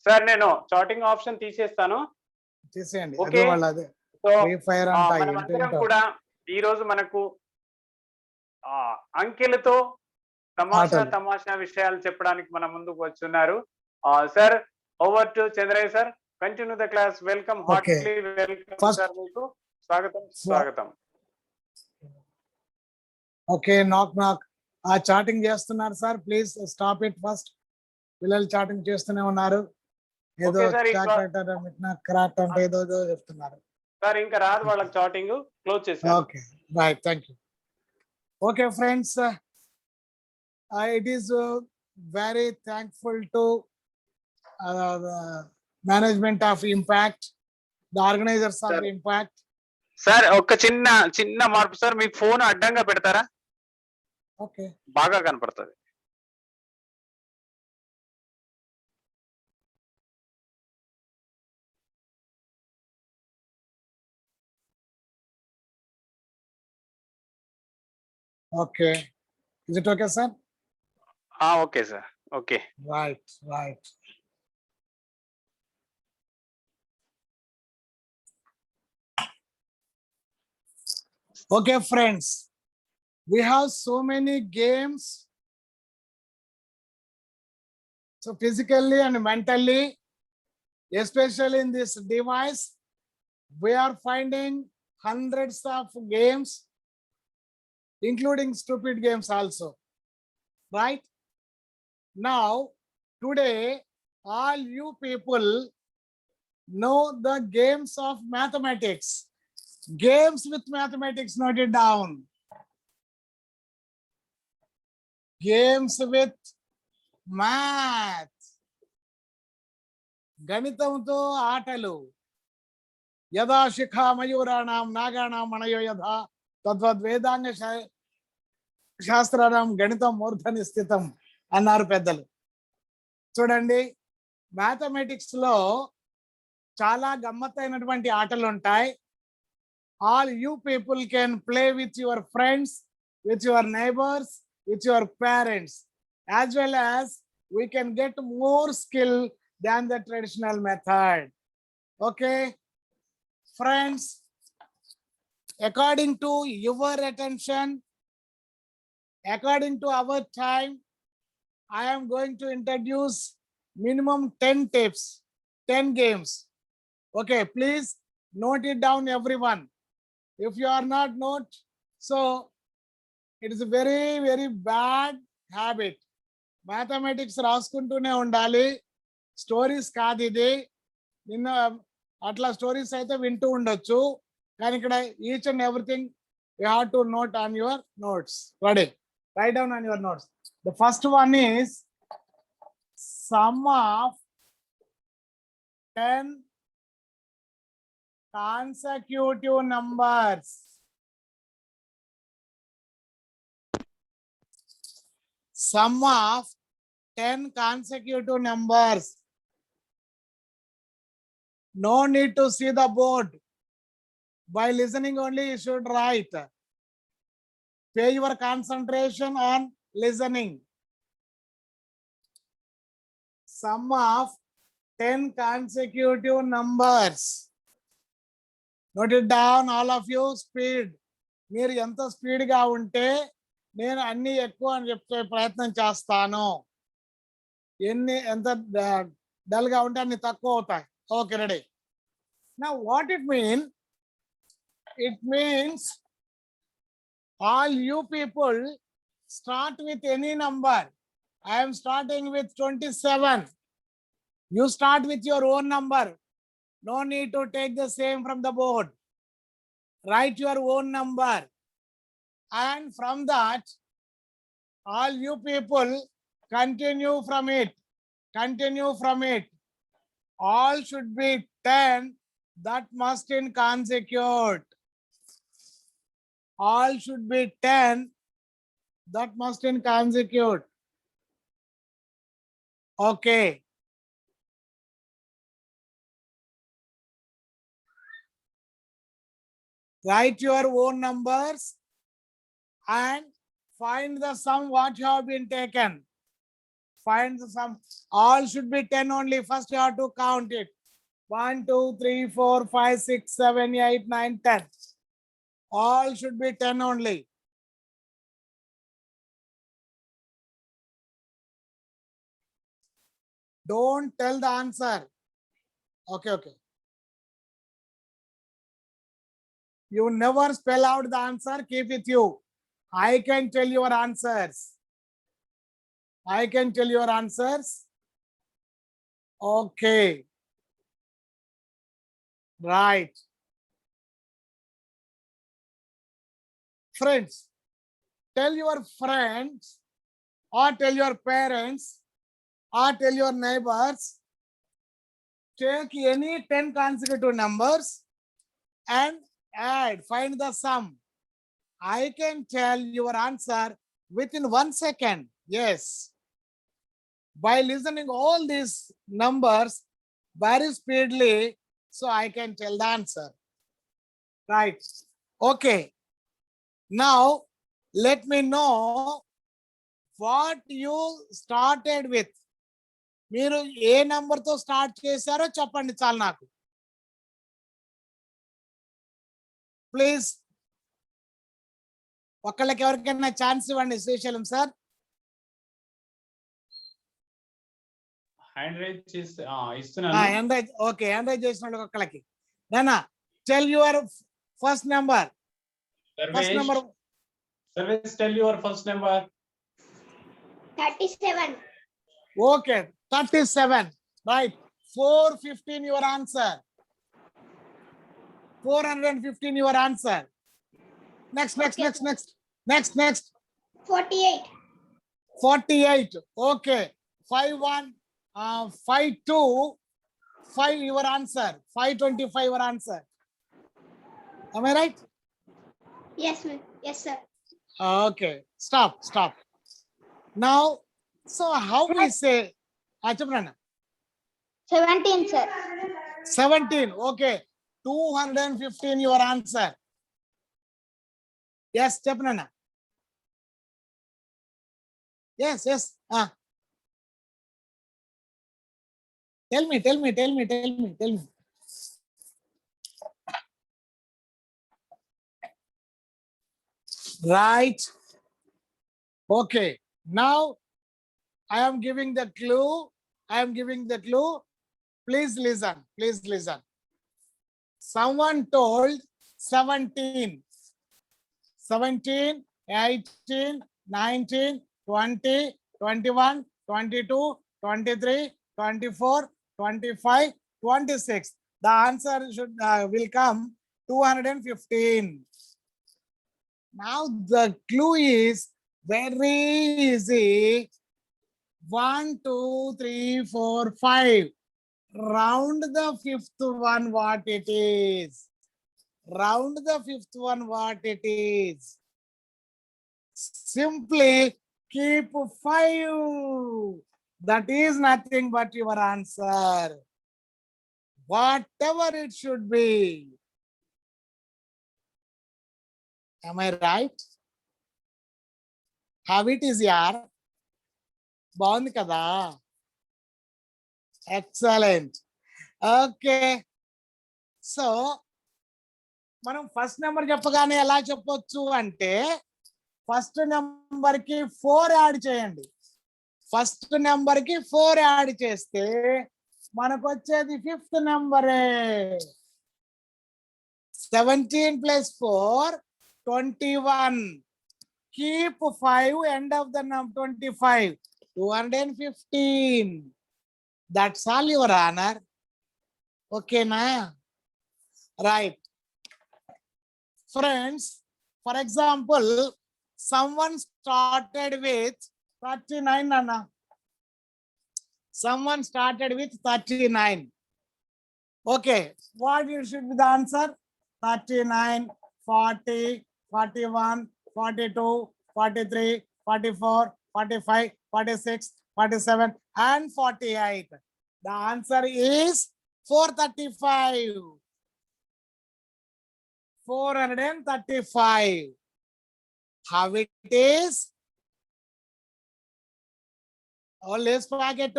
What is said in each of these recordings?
Sir నేను chatting option తీసేస్తాను. తీసేయండి. ఓకే. సో మనమందరం కూడా ఈ రోజు మనకు అంకెలతో తమాషా విషయాలు చెప్పడానికి మన ముందుకు వచ్చున్నారు. Sir over to Chandraiah sir, continue the class. Welcome, heartly welcome sir, మీకు స్వాగతం. ఓకే, నాక్ ఆ చాటింగ్ చేస్తున్నారు sir, please stop it first. పిల్లలు చాటింగ్ చేస్తూనే ఉన్నారు, ఏదో క్రాట్ అంటే ఏదో చెప్తున్నారు సార్. ఇంకా రాదు వాళ్ళకి చాటింగ్, క్లోజ్ చేశాను. Okay, right, thank you. Okay friends, it is very thankful to the management of Impact, the organizers of Impact. Sir ఒక చిన్న మార్పు సార్, మీ ఫోన్ అడ్డంగా పెడతారా? ఓకే, బాగా కనపడుతుంది. Okay, is it okay sir? Okay sir, okay, right. Okay friends, we have so many games, so physically and mentally, especially in this device, we are finding hundreds of games, including stupid games also, right? Now today all you people know the games of mathematics. Games with mathematics, note it down. Games with math. గణితంతో ఆటలు. యదా శిఖా మయూరాణం నాగాణం మనయో యథా తద్వద్ వేదాంగ శాస్త్రాణం గణితం మూర్ధని స్థితం అన్నారు పెద్దలు. చూడండి, mathematics లో చాలా గమ్మత్తైనటువంటి ఆటలు ఉంటాయి. All you people can play with your friends, with your neighbors, with your parents, as well as we can get more skill than the traditional method. Okay, friends, according to your attention, according to our time, I am going to introduce minimum 10 tips, 10 games. Okay, please note it down, everyone. If you are not note, so it is a very bad habit. Mathematics రాసుకుంటూనే ఉండాలి, stories కాదు ఇది. నిన్న అట్లా stories అయితే వింటూ ఉండొచ్చు, కానీ ఇక్కడ each and everything you have to note on your notes. Ready? Write down on your notes. The first one is sum of 10 consecutive numbers. Sum of 10 consecutive numbers. No need to see the board. By listening only you should write. Pay your concentration on listening. Sum of 10 consecutive numbers. Note it down, all of you. Speed. మీరు ఎంత speed గా ఉంటే నేను అన్ని ఎక్కువ అని చెప్పే ప్రయత్నం చేస్తాను. ఎంత డల్ గా ఉంటే అన్ని తక్కువ అవుతాయి. Okay, ready. Now what it means? It means all you people start with any number. I am starting with 27. You start with your own number. No need to take the same from the board. Write your own number. And from that, all you people continue from it. Continue from it. All should be 10. That must in consecutive. All should be 10. That must in consecutive. Okay. Write your own numbers and find the sum what you have been taken. Find the sum. All should be 10 only. First you have to count it. 1, 2, 3, 4, 5, 6, 7, 8, 9, 10. All should be 10 only. Don't tell the answer. Okay, okay. You never spell out the answer. Keep with you. I can tell your answers. I can tell your answers. Okay. Right. Friends, tell your friends or tell your parents or tell your neighbors, take any 10 consecutive numbers and add, find the sum. I can tell your answer within 1 second. Yes. By listening all these numbers very speedily, so I can tell the answer. Right. Okay. Now, let me know what you started with. మీరు ఏ number తో start చేశారో చెప్పండి చాలు నాకు. Please ఒక్కళ్ళకి ఎవరికైనా chance ఇవ్వండి. Srisailam sir. Hand raise చేసి ఇస్తున్నాను. ఓకే, హ్యాండ్ రైజ్ చేసిన వాళ్ళకి ఒక్కళ్ళకి. నానా, tell your first number. First number. Sarvesh, tell your first number. 37. Okay, 37. Right. 415 your answer. 415 your answer. Next. 48. 48. Okay. 51, 52, 5 your answer. 525 your answer. Am I right? Yes, ma'am. Yes, sir. Okay. Stop. Now, so how we say? 17, sir. 17. Okay. 215 your answer. Yes, Chapnana. Yes. Tell me. Right. Okay. Now I am giving the clue. Please listen. Someone told 17, 18, 19, 20, 21, 22, 23, 24, 25, 26. The answer will come 215. Now the clue is very easy. 1, 2, 3, 4, 5. Round the fifth one what it is. Simply keep 5. That is nothing but your answer. Whatever it should be. Am I right? How it is, yaar? బాగుంది కదా? Excellent. Okay, so మనం first number చెప్పగానే ఎలా చెప్పొచ్చు అంటే, first number కి 4 add చేయండి. First number కి 4 యాడ్ చేస్తే మనకు వచ్చేది ఫిఫ్త్ నెంబరే. 17 + 4 21. Keep 5 end of the number 25. 215. That's all, your honor. Okay na? Right. Friends, for example, someone started with 39, Nana. Someone started with 39. Okay, what should be the answer? 39, 40, 41, 42, 43, 44, 45, 46, 47, and 48. The answer is 435. 435. How it is? Lay's packet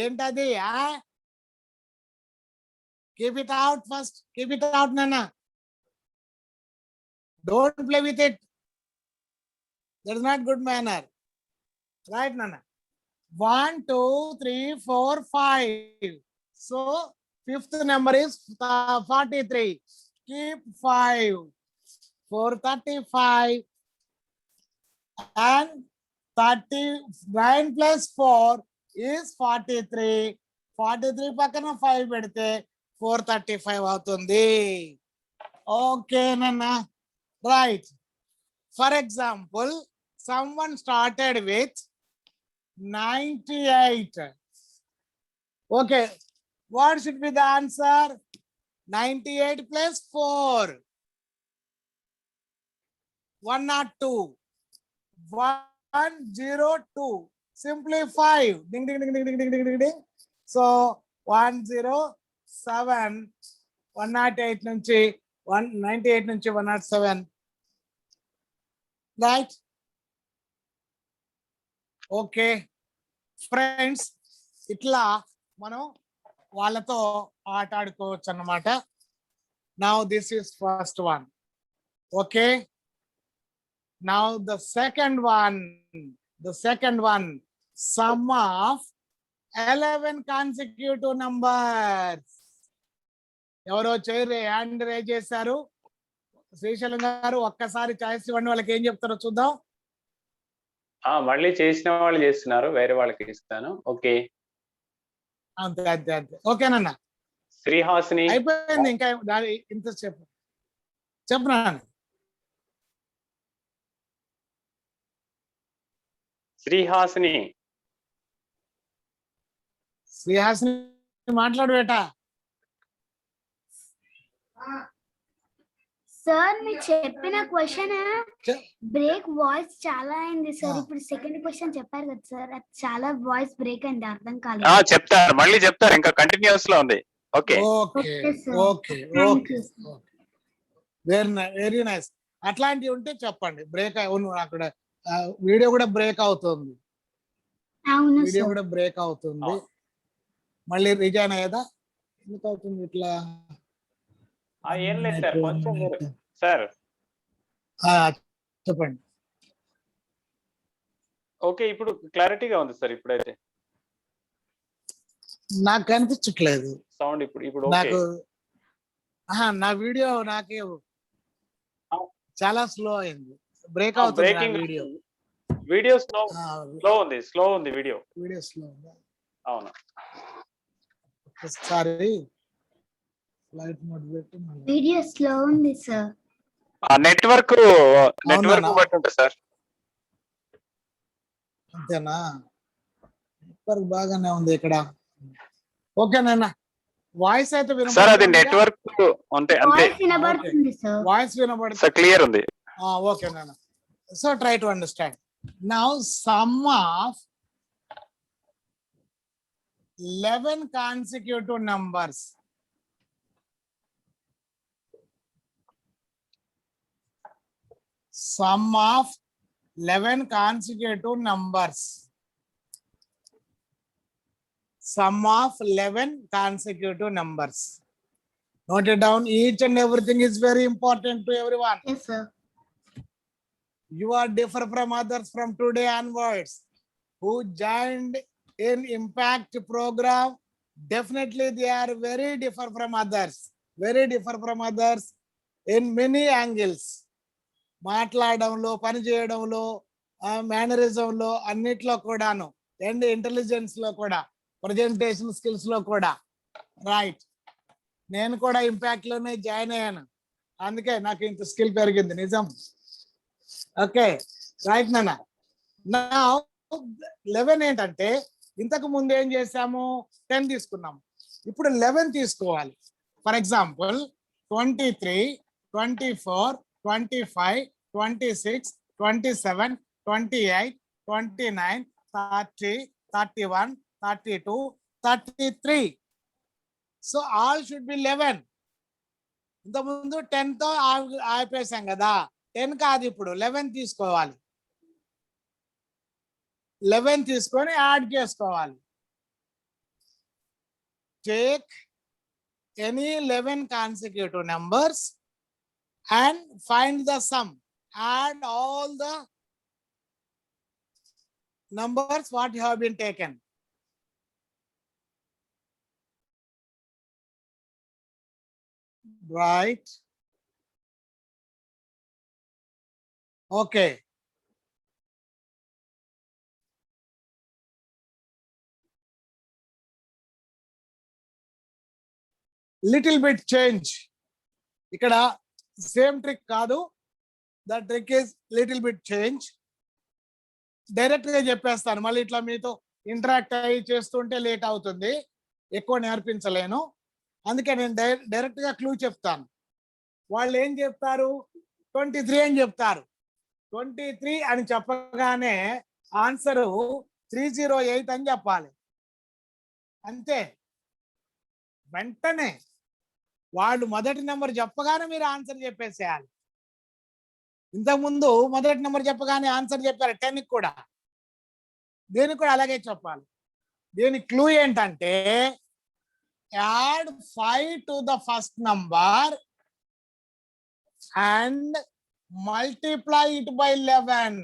ఏంటది? Keep it out first, keep it out నాన్న. Don't play with it, that is not good manner. Right నాన్న. 1 2 3 4 5. So fifth number is 43. Keep 5. 435 and 39 plus 4 is 43. 43 పక్కన 5 పెడితే 435 అవుతుంది. Okay నాన్న. Right. For example, someone started with 98. Okay, what should be the answer? 98 plus 4. 102. 102. Simplify. Ding ding ding ding ding ding ding ding ding. So 107. 108 నుంచి 198 నుంచి 107. Right? Okay friends, ఇట్లా మనం వాళ్ళతో ఆట ఆడుకోవచ్చు అన్నమాట. Now this is first one. Okay, now the second one, some of 11 consecutive numbers. ఎవరో hand raise చేశారు. శ్రీశైలం గారు ఒక్కసారి చాయిస్ ఇవ్వండి, వాళ్ళకి ఏం చెప్తారో చూద్దాం. మళ్ళీ చేసిన వాళ్ళు చేస్తున్నారు, వేరే వాళ్ళకి ఇస్తాను. ఓకే, అంతే అంతే అంతే. ఓకేనన్నా, శ్రీహాసిని అయిపోయింది. ఇంకా ఇంత చెప్పనా? శ్రీహాసిని మాట్లాడు బేటా. సార్ మీరు చెప్పిన క్వశ్చన్ బ్రేక్ వాయిస్ చాలా అయింది సార్. ఇప్పుడు సెకండ్ క్వశ్చన్ చెప్పారు కదా సార్, అది చాలా వాయిస్ బ్రేక్ అయింది, అర్థం కాలేదు. చెప్తారు, మళ్ళీ చెప్తారు, ఇంకా కంటిన్యూస్ లో ఉంది. Okay okay okay okay, very nice. అట్లాంటివి ఉంటే చెప్పండి. బ్రేక్ అవును, అక్కడ వీడియో కూడా బ్రేక్ అవుతుంది. అవును వీడియో సార్. కూడా బ్రేక్ అవుతుంది. మళ్ళీ రిజైన్ అయ్యేదా? ఎందుకు అవుతుంది ఇట్లా? ఏం లేదు సార్, కొంచెం సార్ చెప్పండి. ఓకే, ఇప్పుడు క్లారిటీగా ఉంది సార్. ఇప్పుడైతే నాకు కనిపించట్లేదు సౌండ్. ఇప్పుడు నాకు నా వీడియో నాకే చాలా స్లో అయింది, బ్రేక్ అవుతుంది. బ్రేకింగ్ వీడియో స్లో ఉంది వీడియో స్లో. అవును. ఒకసారి ఫ్లైట్ మోడ్ పెట్టి వీడియో స్లో ఉంది సార్. నెట్వర్క్ బట్టి ఉంటుంది సార్. అంతేనా? నెట్వర్క్ బాగానే ఉంది ఇక్కడ. ఓకేనా? వాయిస్ అయితే సార్ అది నెట్వర్క్ అంతే. వాయిస్ వినబడుతుంది సార్. వాయిస్ వినబడుతుంది, క్లియర్ ఉంది. ఓకేనా? So try to understand. Now some of 11 consecutive numbers. Sum of 11 consecutive numbers. Sum of 11 consecutive numbers. Note it down. Each and everything is very important to everyone. Yes sir. You are different from others from today onwards. Who joined in impact program, definitely they are very different from others in many angles. మాట్లాడడంలో, పని చేయడంలో, మేనరిజంలో, అన్నిట్లో కూడాను, and intelligence లో కూడా, presentation skills లో కూడా. Right, నేను కూడా ఇంపాక్ట్ లోనే జాయిన్ అయ్యాను, అందుకే నాకు ఇంత స్కిల్ పెరిగింది, నిజం. ఓకే రైట్ నాన్న. నా 11 ఏంటంటే, ఇంతకు ముందు ఏం చేసాము? 10 తీసుకున్నాము, ఇప్పుడు 11 తీసుకోవాలి. For example 23, 24, 25, 26, 27, 28, 29, 30, 31, 32, 33. So all should be 11. ఇంతకుముందు 10 తో ఆపేసాం కదా, 10 కాదు, ఇప్పుడు 11 తీసుకోవాలి. 11 తీసుకొని యాడ్ చేసుకోవాలి. Take any 11 consecutive numbers and find the sum. Add all the numbers what you have been taken. Right. Okay. Little bit change. ఇక్కడ సేమ్ ట్రిక్ కాదు, the trick is little bit change. Direct గా చెప్పేస్తాను, మళ్ళీ ఇట్లా మీతో interact అయ్యి చేస్తుంటే late అవుతుంది, ఎక్కువ నేర్పించలేను. అందుకే నేను డైరెక్ట్ గా క్లూ చెప్తాను. వాళ్ళు ఏం చెప్తారు, 23 అని చెప్తారు. 23 అని చెప్పగానే ఆన్సరు 308 అని చెప్పాలి. అంతే, వెంటనే వాళ్ళు మొదటి నెంబర్ చెప్పగానే మీరు ఆన్సర్ చెప్పేసేయాలి. ఇంతకుముందు మొదటి నెంబర్ చెప్పగానే ఆన్సర్ చెప్పారు 10 కూడా, దీనికి కూడా అలాగే చెప్పాలి. దీని క్లూ ఏంటంటే add 5 to the first number and multiply it by 11.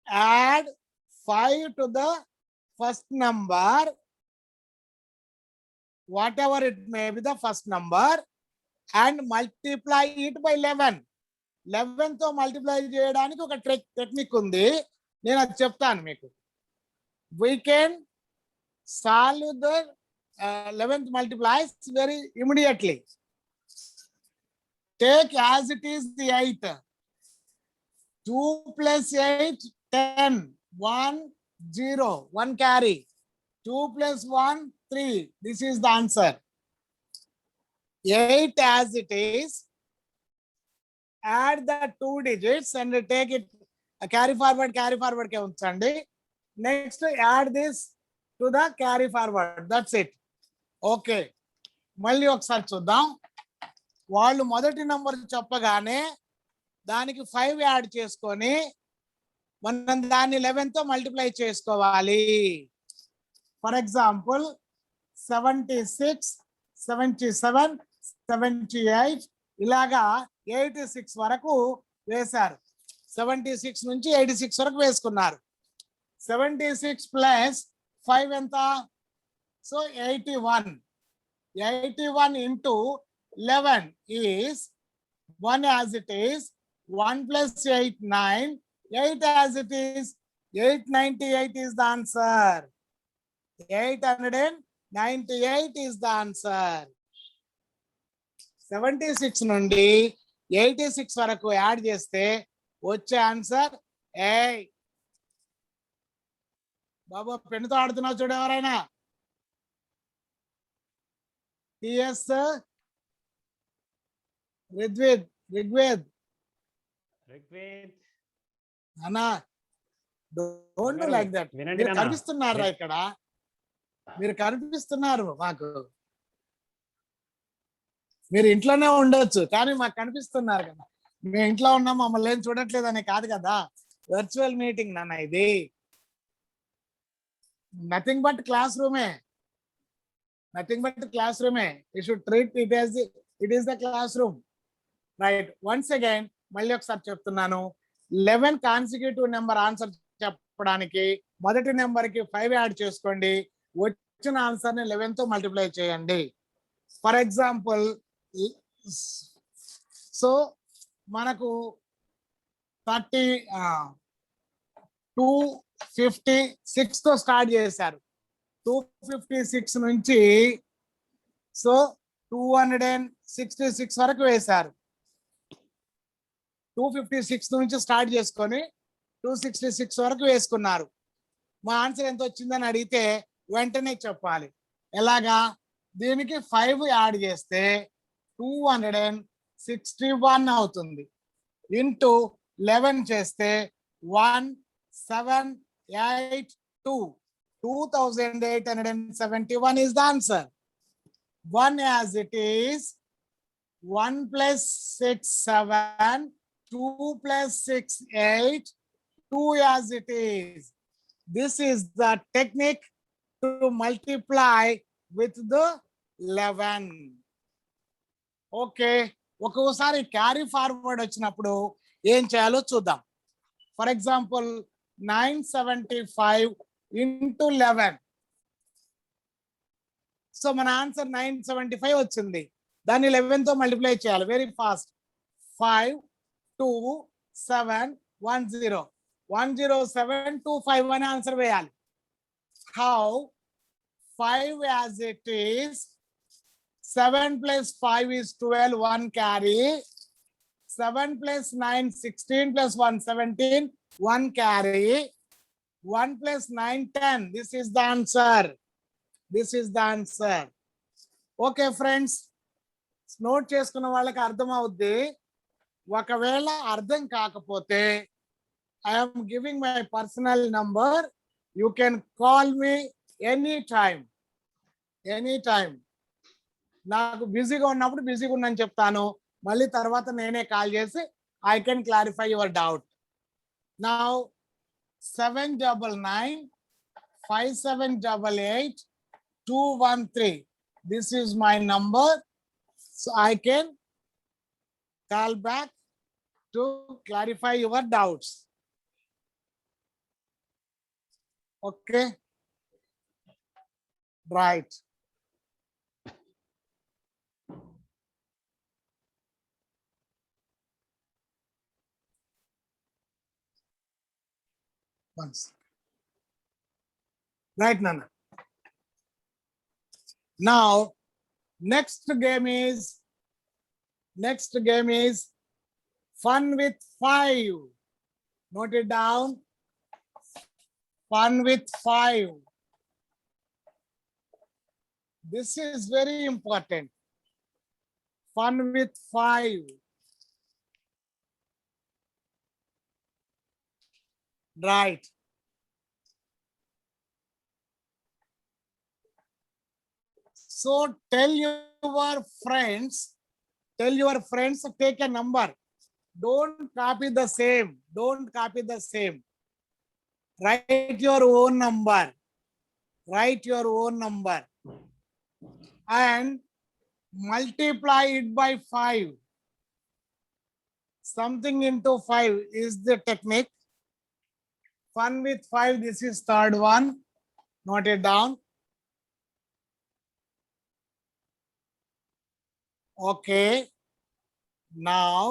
Add 5 to the first number, whatever it may be the first number, and multiply it by 11. 11 తో మల్టిప్లై చేయడానికి ఒక టెక్నిక్ ఉంది, నేను అది చెప్తాను మీకు. We can solve the 11th multiplies very immediately. Take as it is the 8. 2 plus 8, 10. 1, 0. 1 carry. 2 plus 1, 3. This is the answer. 8 as it is. Add the 2 digits and take it, carry forward ke unchandi. Next add this to the carry forward. That's it. Okay. మళ్ళీ ఒకసారి చూద్దాం. వాళ్ళు మొదటి number చెప్పగానే దానికి 5 add చేసుకొని మనం దాన్ని 11 తో మల్టిప్లై చేసుకోవాలి. ఫర్ ఎగ్జాంపుల్ 76, 77, 78 ఇలాగా 86 వరకు వేశారు. 76 నుంచి 86 వరకు వేసుకున్నారు. 76 ప్లస్ 5 ఎంత? So 81. 81 into 11 is 1 as it is. 1 plus 8, 9. 8 as it is. 898 is the answer. 898 is the answer. 76 నుండి 86 వరకు యాడ్ చేస్తే వచ్చే ఆన్సర్ బాబా పెన్నుతో ఆడుతున్నావు చూడు ఎవరైనా. టిఎస్ రిగ్వేద్ అన్నా, డోంట్ డూ లైక్ దట్. మీరు కనిపిస్తున్నారా ఇక్కడ? మీరు కనిపిస్తున్నారు మాకు. మీరు ఇంట్లోనే ఉండొచ్చు కానీ మాకు కనిపిస్తున్నారు కదా. మేము ఇంట్లో ఉన్నాం, మమ్మల్ని ఏం చూడట్లేదు అని కాదు కదా. వర్చువల్ మీటింగ్ నాన్న ఇది. నథింగ్ బట్ క్లాస్ రూమే. నథింగ్ బట్ క్లాస్ రూమే. You should treat it as it is the classroom. Right. Once again మళ్ళీ ఒకసారి చెప్తున్నాను. 11 కాన్సిక్యూటివ్ నెంబర్ ఆన్సర్ చెప్పడానికి మొదటి నెంబర్ కి 5 యాడ్ చేసుకోండి. వచ్చిన ఆన్సర్ ని 11 తో మల్టిప్లై చేయండి. ఫర్ ఎగ్జాంపుల్ సో మనకు 256 తో స్టార్ట్ చేశారు. 256 నుంచి సో 266 వరకు వేశారు. 256 నుంచి స్టార్ట్ చేసుకొని 266 వరకు వేసుకున్నారు. మా ఆన్సర్ ఎంత వచ్చిందని అడిగితే వెంటనే చెప్పాలి. ఎలాగా? దీనికి 5 యాడ్ చేస్తే 261 అవుతుంది. ఇంటూ 11 చేస్తే 1782. 2871 is the answer. 1 as it is. 1 plus 6, 7. 2 plus 6, 8. 2 as it is. This is the technique to multiply with the 11. Okay. ఒక్కోసారి క్యారీ ఫార్వర్డ్ వచ్చినప్పుడు ఏం చేయాలో చూద్దాం. For example 975 into 11. సో మన ఆన్సర్ 975 వచ్చింది. దాన్ని 11 తో మల్టిప్లై చేయాలి. Very fast. 5 2 7 1 0 10725 అని ఆన్సర్ వేయాలి. How? 5 as it is. 7 plus 5 is 12, 1 carry. 7 plus 9, 16 plus 1, 17, 1 carry. 1 plus 9, 10. This is the answer. This is the answer. Okay, friends. Note చేసుకున్న వాళ్ళకి అర్థం అవుద్ది. ఒకవేళ అర్థం కాకపోతే I am giving my personal number. You can call me anytime. Anytime. నాకు బిజీగా ఉన్నప్పుడు బిజీగా ఉన్నాను చెప్తాను. మళ్ళీ తర్వాత నేనే కాల్ చేసి I can clarify your doubt. Now 799 5788 213. This is my number. So I can call back to clarify your doubts. Okay. Right. Once. Right, Nana. Now, next game is fun with 5. Note it down. Fun with 5. This is very important. Fun with 5. Right. So tell your friends, take a number. Don't copy the same. Don't copy the same. Write your own number. Write your own number. And multiply it by 5. Something into 5 is the technique. Fun with 5. This is third one. Note it down. Okay. Now,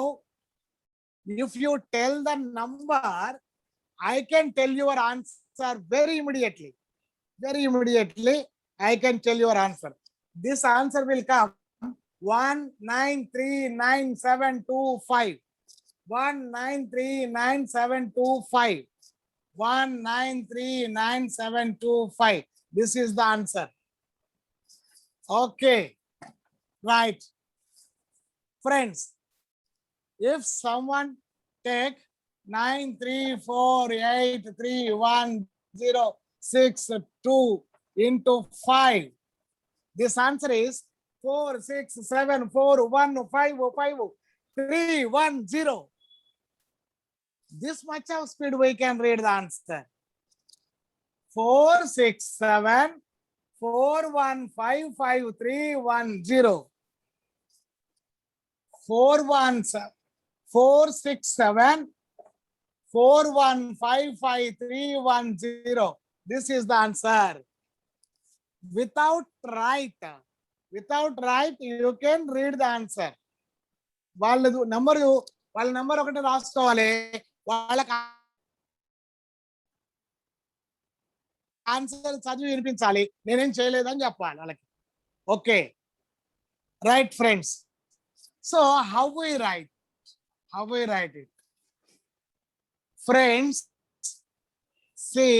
if you tell the number, I can tell your answer very immediately. Very immediately, I can tell your answer. This answer will come 193975. 193975. 193975. This is the answer. Okay. Right. Friends, if someone take 934831062 into 5, this answer is 4674155 This much of speed we can read the answer. 4674155 4674155 This is the answer. Without right, you can read the answer. వాళ్ళ number ఒకటి రాసుకోవాలి. వాళ్ళకి answer చదివి వినిపించాలి. నేనేం చేయలేదని చెప్పాలి వాళ్ళకి. Okay. Right friends. So how we write? How we write it? Friends, see,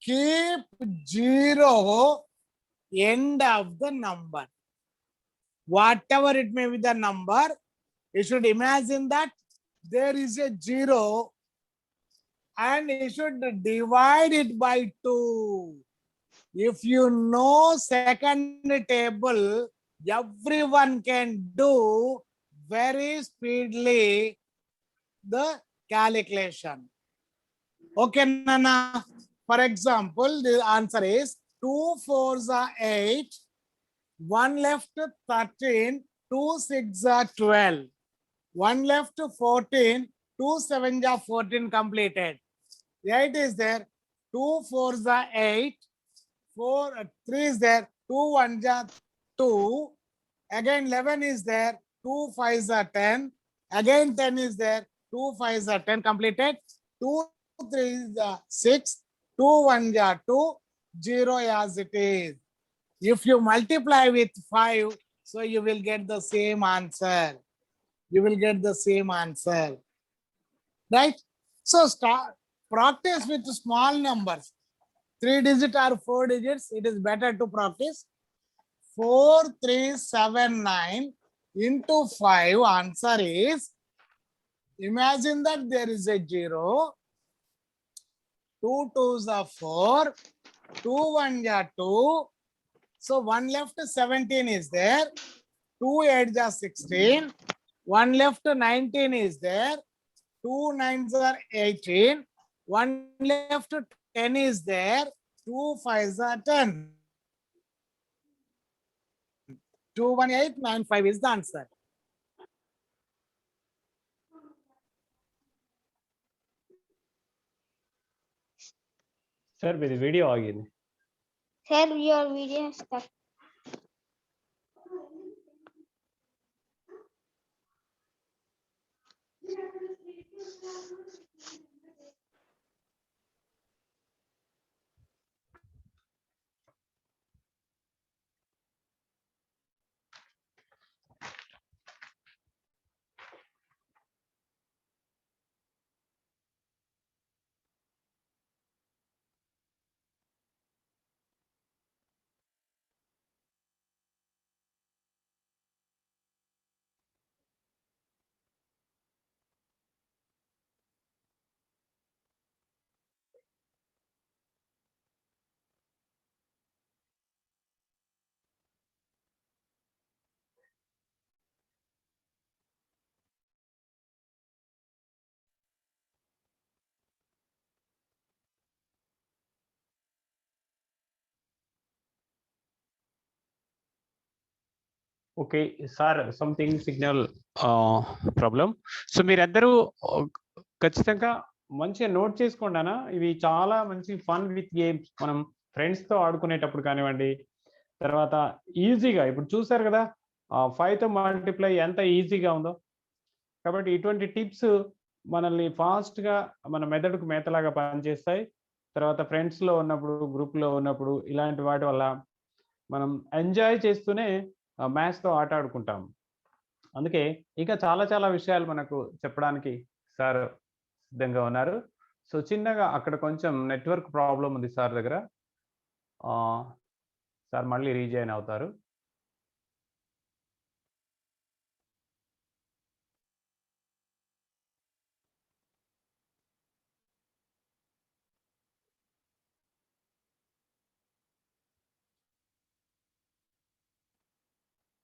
keep 0 end of the number. Whatever it may be the number, you should imagine that there is a 0 and you should divide it by 2. If you know second table, everyone can do very speedily the calculation. Okay, Nana. For example, the answer is 2 4s are 8, 1 left 13, 2 6 are 12, 1 left 14, 2 7 are 14 completed. 8 is there, 2 4s are 8, 3 is there, 2 1s are 2, again 11 is there, 2 5s are 10, again 10 is there, 2 5s are 10 completed, 2 3s are 6, 2 1s are 2, 0 as it is. If you multiply with 5, so you will get the same answer. You will get the same answer. Right? So start practice with small numbers. 3 digits or 4 digits, it is better to practice. 4379 into 5, answer is, imagine that there is a 0, 2 2s are 4, 2 1s are 2, so 1 left 17 is there, 2 8s are 16, 1 left 19 is there, 2 9s are 18, 1 left 10 is there, 2 5s are 10. 21895 is the answer. Sir మీది video ఆగింది. Sir, your video is stuck. Okay sir, something signal problem. So మీరందరూ ఖచ్చితంగా మంచిగా note చేసుకోండానా. ఇవి చాలా మంచి fun with games. మనం ఫ్రెండ్స్తో ఆడుకునేటప్పుడు కానివ్వండి, తర్వాత ఈజీగా ఇప్పుడు చూసారు కదా 5తో మల్టిప్లై ఎంత ఈజీగా ఉందో. కాబట్టి ఇటువంటి టిప్స్ మనల్ని ఫాస్ట్గా మన మెదడుకు మేతలాగా పనిచేస్తాయి. తర్వాత ఫ్రెండ్స్లో ఉన్నప్పుడు, గ్రూప్లో ఉన్నప్పుడు ఇలాంటి వాటి వల్ల మనం ఎంజాయ్ చేస్తూనే మ్యాథ్స్తో ఆట ఆడుకుంటాం. అందుకే ఇంకా చాలా చాలా విషయాలు మనకు చెప్పడానికి సార్ సిద్ధంగా ఉన్నారు. సో చిన్నగా అక్కడ కొంచెం నెట్వర్క్ ప్రాబ్లం ఉంది సార్ దగ్గర. సార్ మళ్ళీ రీజాయిన్ అవుతారు.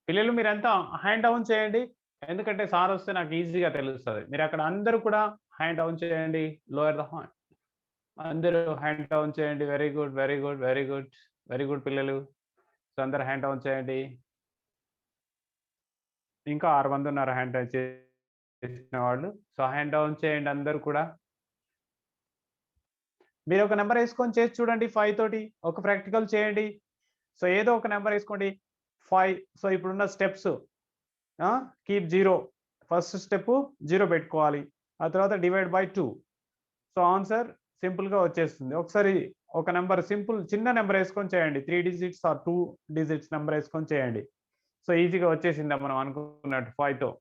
పిల్లలు మీరంతా హ్యాండ్ డౌన్ చేయండి, ఎందుకంటే సార్ వస్తే నాకు ఈజీగా తెలుస్తుంది. మీరు అక్కడ అందరూ కూడా హ్యాండ్ డౌన్ చేయండి. లోయర్ ద హ్యాండ్, అందరూ హ్యాండ్ డౌన్ చేయండి. Very good, very good, very good, very good పిల్లలు. సో అందరు హ్యాండ్ డౌన్ చేయండి. ఇంకా 6 మంది ఉన్నారు హ్యాండ్ డౌన్ చేసిన వాళ్ళు. సో హ్యాండ్ డౌన్ చేయండి అందరూ కూడా. మీరు ఒక నెంబర్ వేసుకొని చేసి చూడండి. 5 తోటి ఒక ప్రాక్టికల్ చేయండి. సో ఏదో ఒక నెంబర్ వేసుకోండి. 5. సో ఇప్పుడున్న స్టెప్స్, కీప్ 0. ఫస్ట్ స్టెప్ 0 పెట్టుకోవాలి. ఆ తర్వాత డివైడ్ బై 2. సో ఆన్సర్ సింపుల్గా వచ్చేస్తుంది. ఒకసారి ఒక నెంబర్ సింపుల్ చిన్న నెంబర్ వేసుకొని చేయండి. 3 డిజిట్స్ ఆర్ 2 డిజిట్స్ నెంబర్ వేసుకొని చేయండి. సో ఈజీగా వచ్చేసిందా మనం అనుకున్నట్టు 5తో.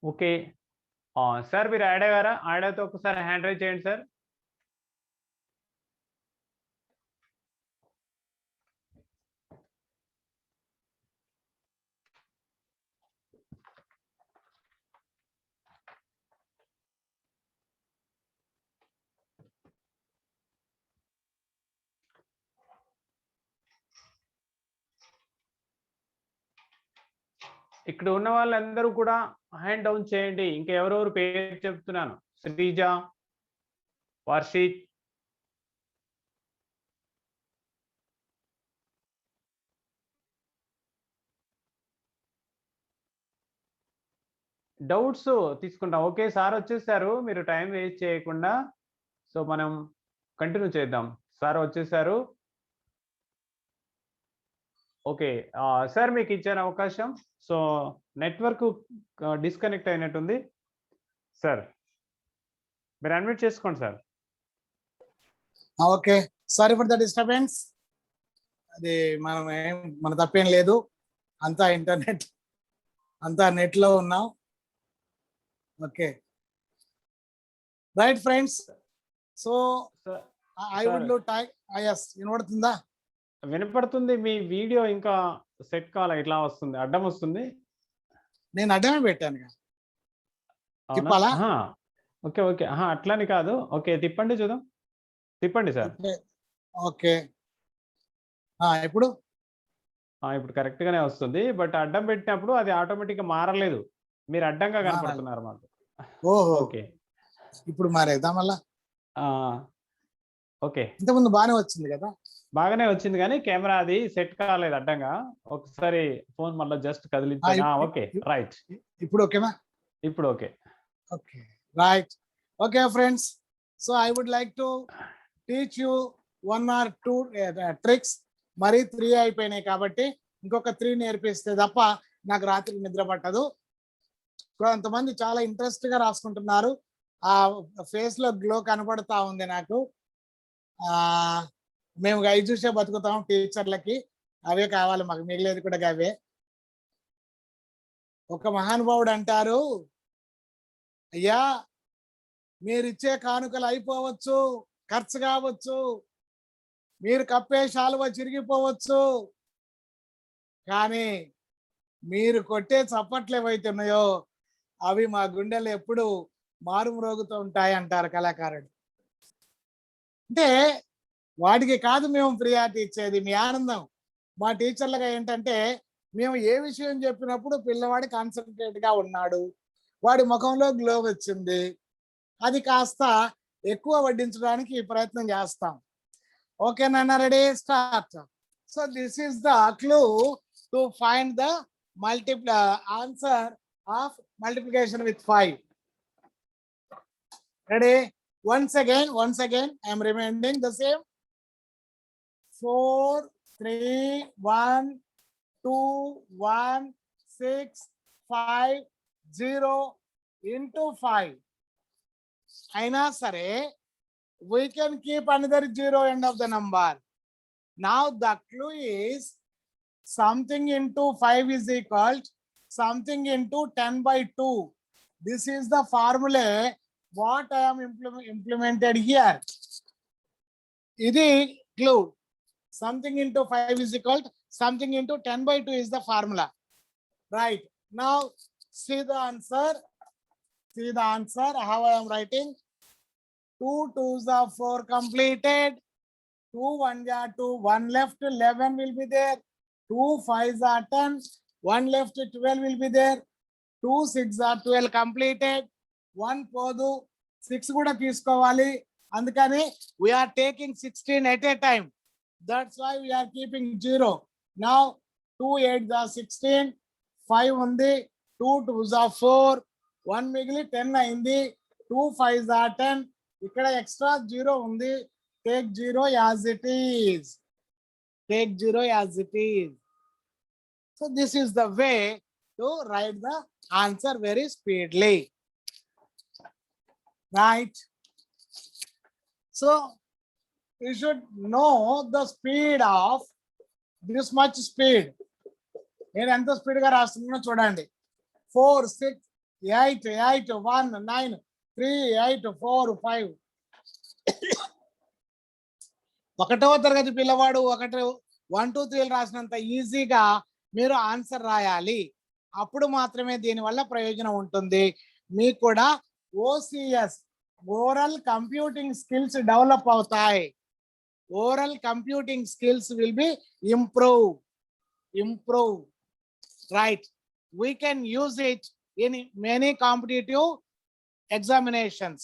ఓకే సార్, మీరు యాడ్ అయ్యారా? యాడ్ అయితే ఒకసారి హ్యాండ్ రైజ్ చేయండి సార్. ఇక్కడ ఉన్న వాళ్ళందరూ కూడా హ్యాండ్ డౌన్ చేయండి. ఇంకా ఎవరెవరు పేరు చెప్తున్నాను. శ్రీజ, వర్షిత్, డౌట్స్ తీసుకుంటాం. ఓకే సార్ వచ్చేసారు, మీరు టైం వేస్ట్ చేయకుండా సో మనం కంటిన్యూ చేద్దాం. సార్ వచ్చేసారు. ఓకే సార్ మీకు ఇచ్చాను అవకాశం. సో నెట్వర్క్ డిస్కనెక్ట్ అయినట్టుంది సార్, మీరు అన్మ్యూట్ చేసుకోండి sir. Okay, sorry for the disturbance. అది మన తప్పేం లేదు, అంతా ఇంటర్నెట్, అంతా నెట్ లో ఉన్నాం. Okay right friends. So I would లు టైం. yes వినబడుతుందా? వినపడుతుంది. మీ వీడియో ఇంకా సెట్ కావాలి, ఇట్లా వస్తుంది, అడ్డం వస్తుంది. నేను అడ్డమే పెట్టాను. తిప్పాలా? ఓకే ఓకే, అట్లని కాదు. ఓకే తిప్పండి చూద్దాం, తిప్పండి సార్. ఓకే ఇప్పుడు ఇప్పుడు కరెక్ట్ గానే వస్తుంది. బట్ అడ్డం పెట్టినప్పుడు అది ఆటోమేటిక్ గా మారలేదు, మీరు అడ్డంగా కనపడుతున్నారు మాకు. ఓహో, ఓకే ఇప్పుడు మారేద్దా మళ్ళా? ఓకే ఇంతకుముందు బాగానే వచ్చింది కదా? బాగానే వచ్చింది కానీ కెమెరా అది సెట్ కాలేదు అడ్డంగా. ఒకసారి ఫోన్ మళ్ళీ జస్ట్ కదిలించాను. ఓకే రైట్, ఇప్పుడు ఓకేనా? ఇప్పుడు okay. Okay right. Okay friends, so I would like to teach you 1 or 2 tricks. మరి 3 అయిపోయినాయి కాబట్టి ఇంకొక 3 నేర్పిస్తే తప్ప నాకు రాత్రి నిద్ర పట్టదు. కొంతమంది చాలా ఇంట్రెస్ట్ గా రాసుకుంటున్నారు, ఆ ఫేస్ లో గ్లో కనపడతా ఉంది నాకు. మేము అవి చూసే బతుకుతాం, టీచర్లకి అవే కావాలి మాకు, మిగిలేదు కూడా అవే. ఒక మహానుభావుడు అంటారు, అయ్యా మీరిచ్చే కానుకలు అయిపోవచ్చు, ఖర్చు కావచ్చు, మీరు కప్పే శాలువ చిరిగిపోవచ్చు, కానీ మీరు కొట్టే చప్పట్లు ఏవైతున్నాయో అవి మా గుండెలు ఎప్పుడు మారుమ్రోగుతూ ఉంటాయి అంటారు కళాకారుడు. అంటే వాటికి కాదు మేము ప్రియారిటీ ఇచ్చేది, మీ ఆనందం. మా టీచర్లుగా ఏంటంటే మేము ఏ విషయం చెప్పినప్పుడు పిల్లవాడి కాన్సన్ట్రేట్ గా ఉన్నాడు, వాడి ముఖంలో గ్లో వచ్చింది, అది కాస్త ఎక్కువ వడ్డించడానికి ప్రయత్నం చేస్తాం. ఓకే నాన్న, ready, start. So this is the clue to find the answer of multiplication with 5. Ready? Once again, I am reminding the same. 4, 3, 1, 2, 1, 6, 5, 0 into 5. అయినా సరే we can keep another 0 end of the number. Now the clue is something into 5 is equal to something into 10/2. This is the formula what I am implemented here. Idi clue. Something into 5 is equal to something into 10/2 is the formula. Right. Now see the answer. See the answer. How I am writing? 2 2s are 4 completed. 2 1s are 2. 1 left, 11 will be there. 2 5s are 10. 1 left, 12 will be there. 2 6s are 12 completed. 1 పోదు, 6 కూడా తీసుకోవాలి, అందుకని we are taking 16 at a time. That's why we are keeping 0. Now 2 8s are 16, 5 ఉంది, 2 2s are 4, 1 మిగిలి 10 అయింది, 2 5s are 10, ఇక్కడ extra 0 ఉంది, take 0 as it is. Take 0 as it is. So this is the way to write the answer very speedily. Right? So you should know the speed of this much speed. నేను ఎంత speed గా రాస్తున్నానో చూడండి. 4 6 8 8 1 9 3 8 4 5. ఒకటో తరగతి పిల్లవాడు 1 2 3 రాసినంత ఈజీగా మీరు answer రాయాలి. అప్పుడు మాత్రమే దీనివల్ల ప్రయోజనం ఉంటుంది. మీకు కూడా ఓసిఎస్, ఓరల్ కంప్యూటింగ్ స్కిల్స్ డెవలప్ అవుతాయి. Oral computing skills will be improve. Right. we can use it in many competitive examinations,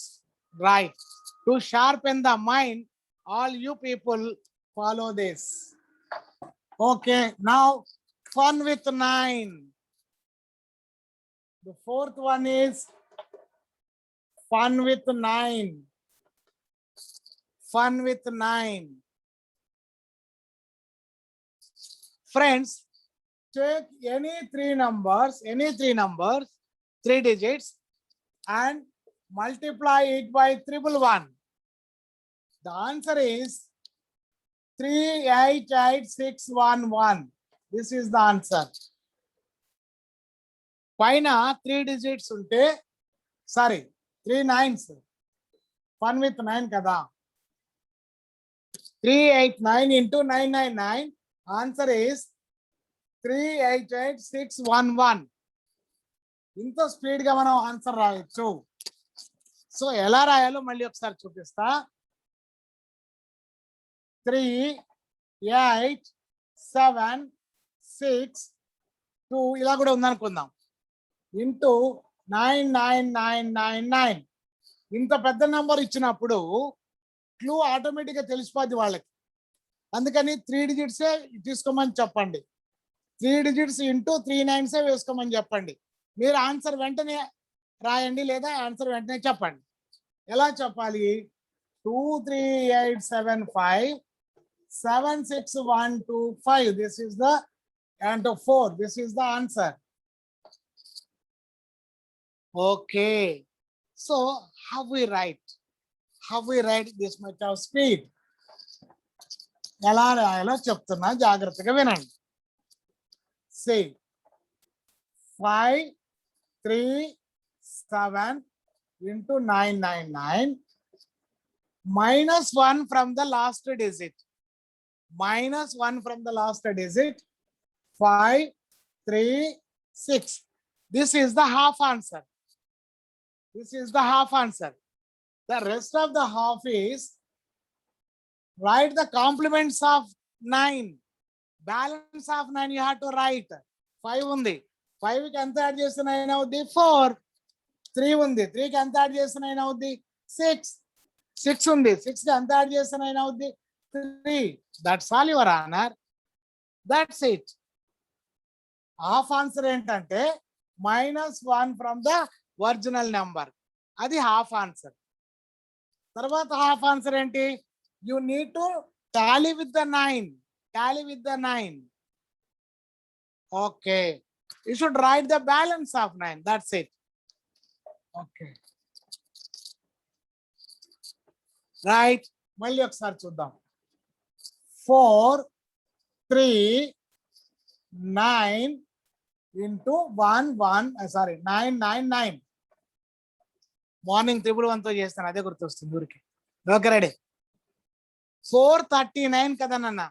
right? To sharpen the mind, all you people follow this. Okay, now fun with 9. The fourth one is fun with 9. Fun with 9. Friends, take any three numbers, 3 digits, and multiply it by 111. The answer is 388611. This is the answer. Paina 3 digits unte, sorry, 3 nines. Fun with 9 kada. 389 into 999. Answer is 388611. ఇంత speed గా మనం answer రాయొచ్చు. So ఎలా రాయాలో మళ్ళీ ఒకసారి చూపిస్తా. 3 8 7 6 2 ఇలా కూడా ఉందనుకుందాం. ఇంటూ 99999. ఇంత పెద్ద నెంబర్ ఇచ్చినప్పుడు క్లూ ఆటోమేటిక్ గా తెలిసిపోద్ది వాళ్ళకి. అందుకని 3 డిజిట్సే తీసుకోమని చెప్పండి. 3 డిజిట్స్ ఇంటూ 3 నైన్సే వేసుకోమని చెప్పండి. మీరు ఆన్సర్ వెంటనే రాయండి లేదా ఆన్సర్ వెంటనే చెప్పండి. ఎలా చెప్పాలి? 23875 76125. This is the and 4. This is the answer. Okay. So how we write? How we write this much of speed? ఎలా రాయాలో చెప్తున్నా, జాగ్రత్తగా వినండి. See, 5 3 7 into 999 minus 1 from the last digit. Minus 1 from the last digit. 5 3 6. This is the half answer. This is the half answer. The rest of the half is write the complements of 9. Balance of 9 you have to write. 5 ఉంది. 5 కి ఎంత add చేస్తే 9 అవుద్ది? 4. 3 ఉంది. 3 కి ఎంత add చేస్తే 9 అవుద్ది? 6. 6 ఉంది. 6 కి ఎంత యాడ్ చేస్తే 9 అవుద్ది? 3. That's all, your honor. That's it. Half answer ఏంటంటే -1 from the original number. అది హాఫ్ ఆన్సర్. తర్వాత హాఫ్ ఆన్సర్ ఏంటి? You need to tally with the 9. Tally with the 9. Okay. You should write the balance of 9. That's it. Okay. Right. మళ్ళీ ఒకసారి చూద్దాం. 4 3 9 into 999. Morning 111 తో చేస్తాను, అదే గుర్తొస్తుంది ఊరికి. Okay, ready. 439 కదా నాన్న.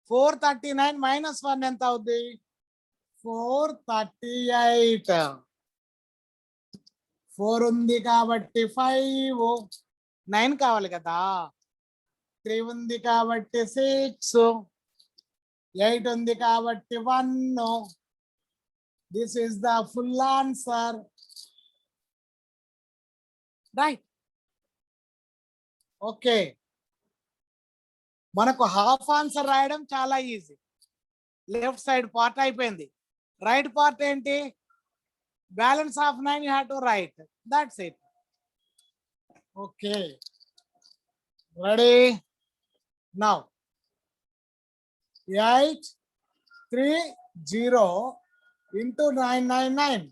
439 minus 1 ఎంత అవుద్ది? 438. 4 ఉంది కాబట్టి 5. 9 కావాలి కదా. 3 ఉంది కాబట్టి 6. 8 ఉంది కాబట్టి 1. This is the full answer. Right? Okay. మనకు హాఫ్ ఆన్సర్ రాయడం చాలా ఈజీ. లెఫ్ట్ సైడ్ పార్ట్ అయిపోయింది. రైట్ పార్ట్ ఏంటి? Balance of 9 you have to right. That's it. Okay, ready now. 830 into 999.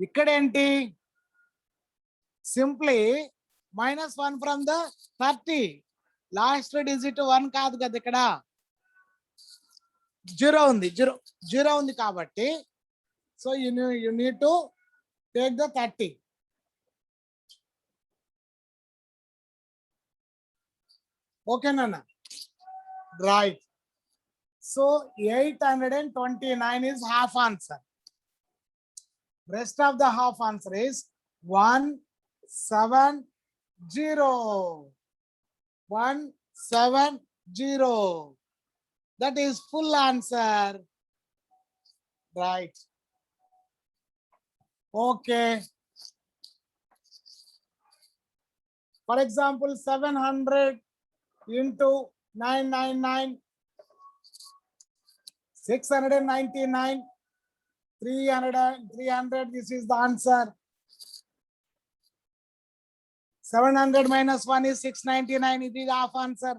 ఇక్కడ ఏంటి? Simply -1 from the 30. Last digit 1 కాదు కదా, ఇక్కడ 0 ఉంది. 0 ఉంది కాబట్టి so you need to take the 30. Okay నాన్న, right. So 829 is half answer. Rest of the half answer is 170. 170. That is full answer. right. Okay. For example, 700 into 999, 699, 300, this is the answer. 700 minus 1 is 699, it is half answer.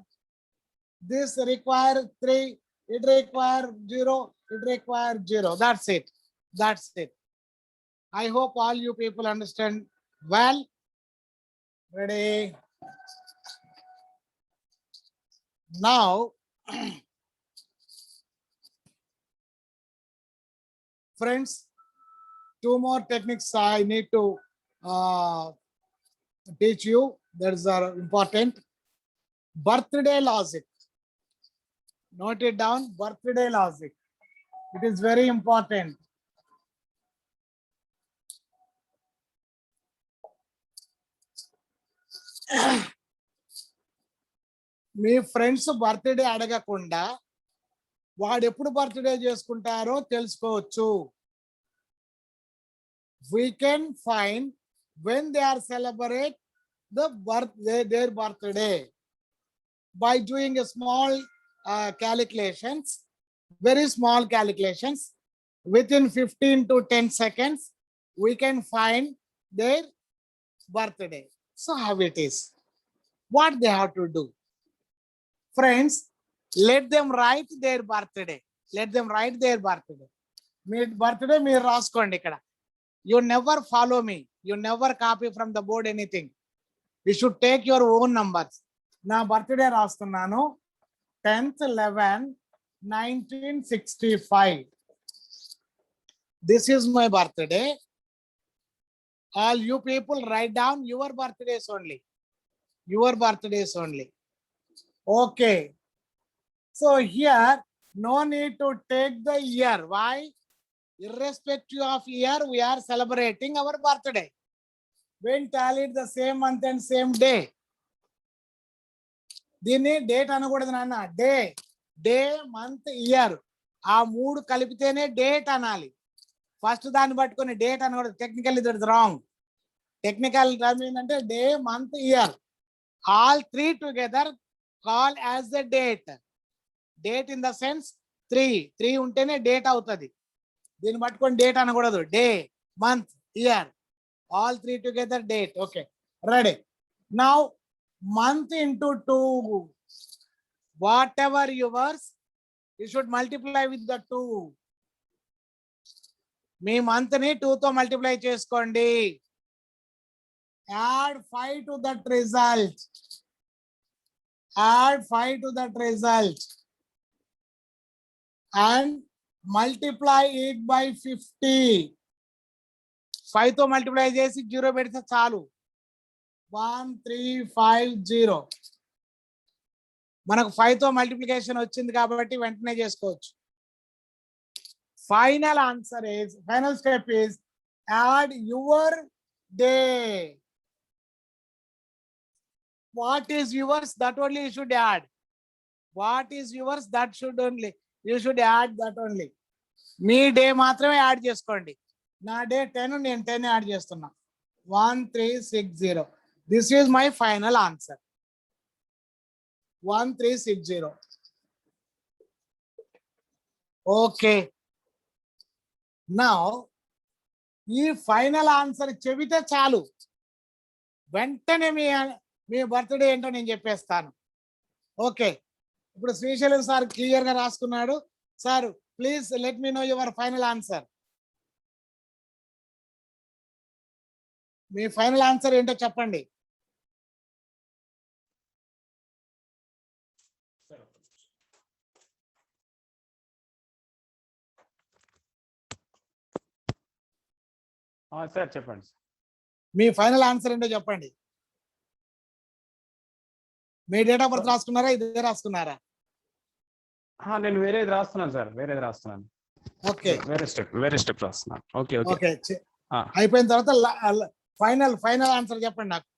This requires 3, it requires 0, it requires 0. That's it. That's it. I hope all you people understand well. Ready? Now, friends, 2 more techniques I need to teach you. That are important. Birthday logic. Note it down. Birthday logic. It is very important. Me friends birthday అడగకుండా వాడు ఎప్పుడు birthday చేసుకుంటారో తెలుసుకోవచ్చు. We can find when they are celebrate their birthday by doing a small calculations, very small calculations. Within 15 to 10 seconds, we can find their birthday. So how it is? What they have to do? Friends, let them write their birthday. Let them write their birthday. Me birthday మీరు రాసుకోండి ఇక్కడ. You never follow me. You never copy from the board anything. You should take your own numbers. నా birthday రాస్తున్నాను 10th 11 1965. This is my birthday. All you people write down your birthdays only. Your birthdays only. Okay. So here, no need to take the year. Why? Irrespective of year, we are celebrating our birthday. When tallied the same month and same day. దీన్ని date అనకూడదు నాన్న. Day month year ఆ 3 కలిపితేనే date అనాలి. First దాన్ని పట్టుకొని date అనకూడదు. Technical ఇది wrong. Technical term ఏంటంటే day month year all 3 together call as the date. Date in the sense 3 ఉంటేనే డేట్ అవుతుంది. దీన్ని పట్టుకొని డేట్ అనకూడదు. Day month year all 3 together date. Okay, ready. Now month into 2, whatever yours, you should multiply with the 2. Me month ని 2 తో multiply చేసుకోండి. Add 5 to that result. Add 5 to that result and multiply it by 50. 5 తో multiply చేసి 0 పెడితే చాలు. 1350. మనకు 5 తో multiplication వచ్చింది కాబట్టి వెంటనే చేసుకోవచ్చు. Final answer is, final step is add your day. What is yours, that only you should add. What is yours, that should only you should add that only. Me day మాత్రమే add చేసుకోండి. నా day 10, నేను 10 add చేస్తున్నా. 1360. This is my final answer. 1360. Okay. Now, ఈ final answer చెబితే చాలు, వెంటనే మీ birthday ఏంటో నేను చెప్పేస్తాను. ఓకే, ఇప్పుడు శ్రీశైలం సార్ క్లియర్ గా రాసుకున్నాడు. Sir please let me know your final answer. మీ ఫైనల్ ఆన్సర్ ఏంటో చెప్పండి. సార్ చెప్పండి. మీ ఫైనల్ ఆన్సర్ ఏంటో చెప్పండి. మీ డేట్ ఆఫ్ బర్త్ రాసుకున్నారా, ఇదే రాసుకున్నారా? నేను వేరేది రాస్తున్నాను సార్, వేరేది రాస్తున్నాను. ఓకే, వేరే స్టెప్ రాస్తున్నాను. ఓకే ఓకే, అయిపోయిన తర్వాత ఫైనల్ ఆన్సర్ చెప్పండి నాకు.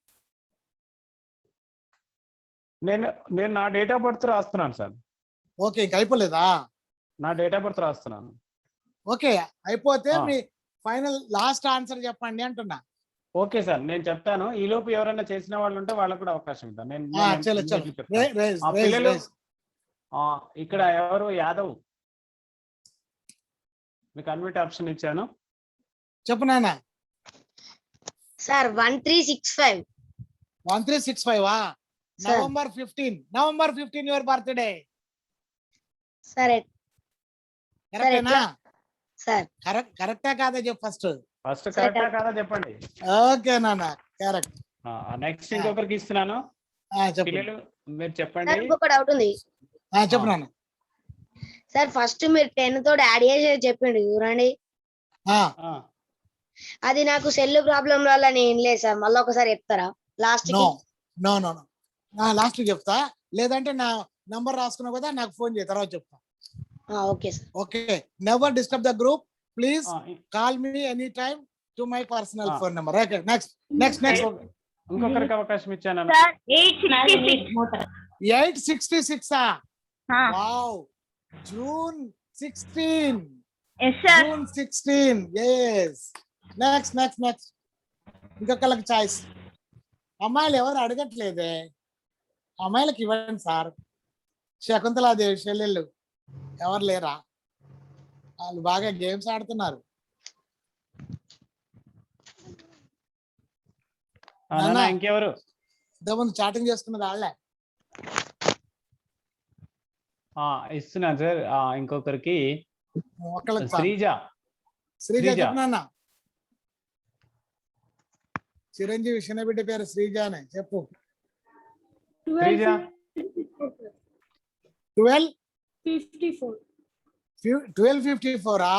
నేను నా డేట్ ఆఫ్ బర్త్ రాస్తున్నాను సార్. ఓకే, ఇంక అయిపోలేదా? నా డేట్ ఆఫ్ బర్త్ రాస్తున్నాను. ఓకే అయిపోతే ఆ. మీ ఫైనల్ లాస్ట్ ఆన్సర్ చెప్పండి అంటున్నా. ఓకే సార్, నేను చెప్తాను. ఈ లోపు ఎవరైనా చేసిన వాళ్ళు ఉంటే వాళ్ళకు కూడా అవకాశం ఇద్దాం. చలో చలో రేజ్ రేజ్ పిల్లలు రేజ్ ఇక్కడ ఎవరు యాదవ్, మీకు అన్మిట్ ఆప్షన్ ఇచ్చాను. చెప్పు నాన్న. Sir 1365. 1365 Sir. November 15 your birthday. సరే కరెక్టేనా? సార్. కరెక్టా కాదా చెప్పు ఫస్ట్. ఫస్ట్ కరెక్టా కాదా చెప్పండి. ఓకే నాన్న కరెక్ట్. నెక్స్ట్ ఇంకొకరికి ఇస్తున్నాను. చెప్పు పిల్లలు మీరు చెప్పండి. సార్ ఇంకొక డౌట్ ఉంది. చెప్పు నాన్న. సార్ ఫస్ట్ మీరు 10 తోటి యాడ్ చేసి చెప్పిండు చూడండి, అది నాకు సెల్ ప్రాబ్లం వల్ల నేను లేదు సార్. మళ్ళీ ఒకసారి చెప్తారా లాస్ట్ నో కి? నో నో నో లాస్ట్ చెప్తా, లేదంటే నా నంబర్ రాసుకున్నావు కదా నాకు ఫోన్ చేయి, తర్వాత చెప్తా. Okay sir. Okay never disturb the group please, call me any time to my personal phone number. Okay next next next ఇంకొకరికి అవకాశం ఇచ్చాను. 866 wow June 16. Yes, sir. June 16. Yes. Next ఇంకొకళ్ళకి చాయిస్. అమ్మాయిలు ఎవరు అడగట్లేదే, అమ్మాయిలకు ఇవ్వండి సార్. శకుంతలాదేవి చెల్లెళ్ళు ఎవరు లేరా? వాళ్ళు బాగా గేమ్స్ ఆడుతున్నారు. ఇంకెవరు ఇంతకుముందు చాటింగ్ చేసుకున్నది వాళ్ళే. ఇస్తున్నాను సార్. ఇంకొకరికి ఒకళ్ళకి శ్రీజ. శ్రీజ చెప్పినా. చిరంజీవి చిన్నబిడ్డ పేరు శ్రీజానే చెప్పు. శ్రీజ 1254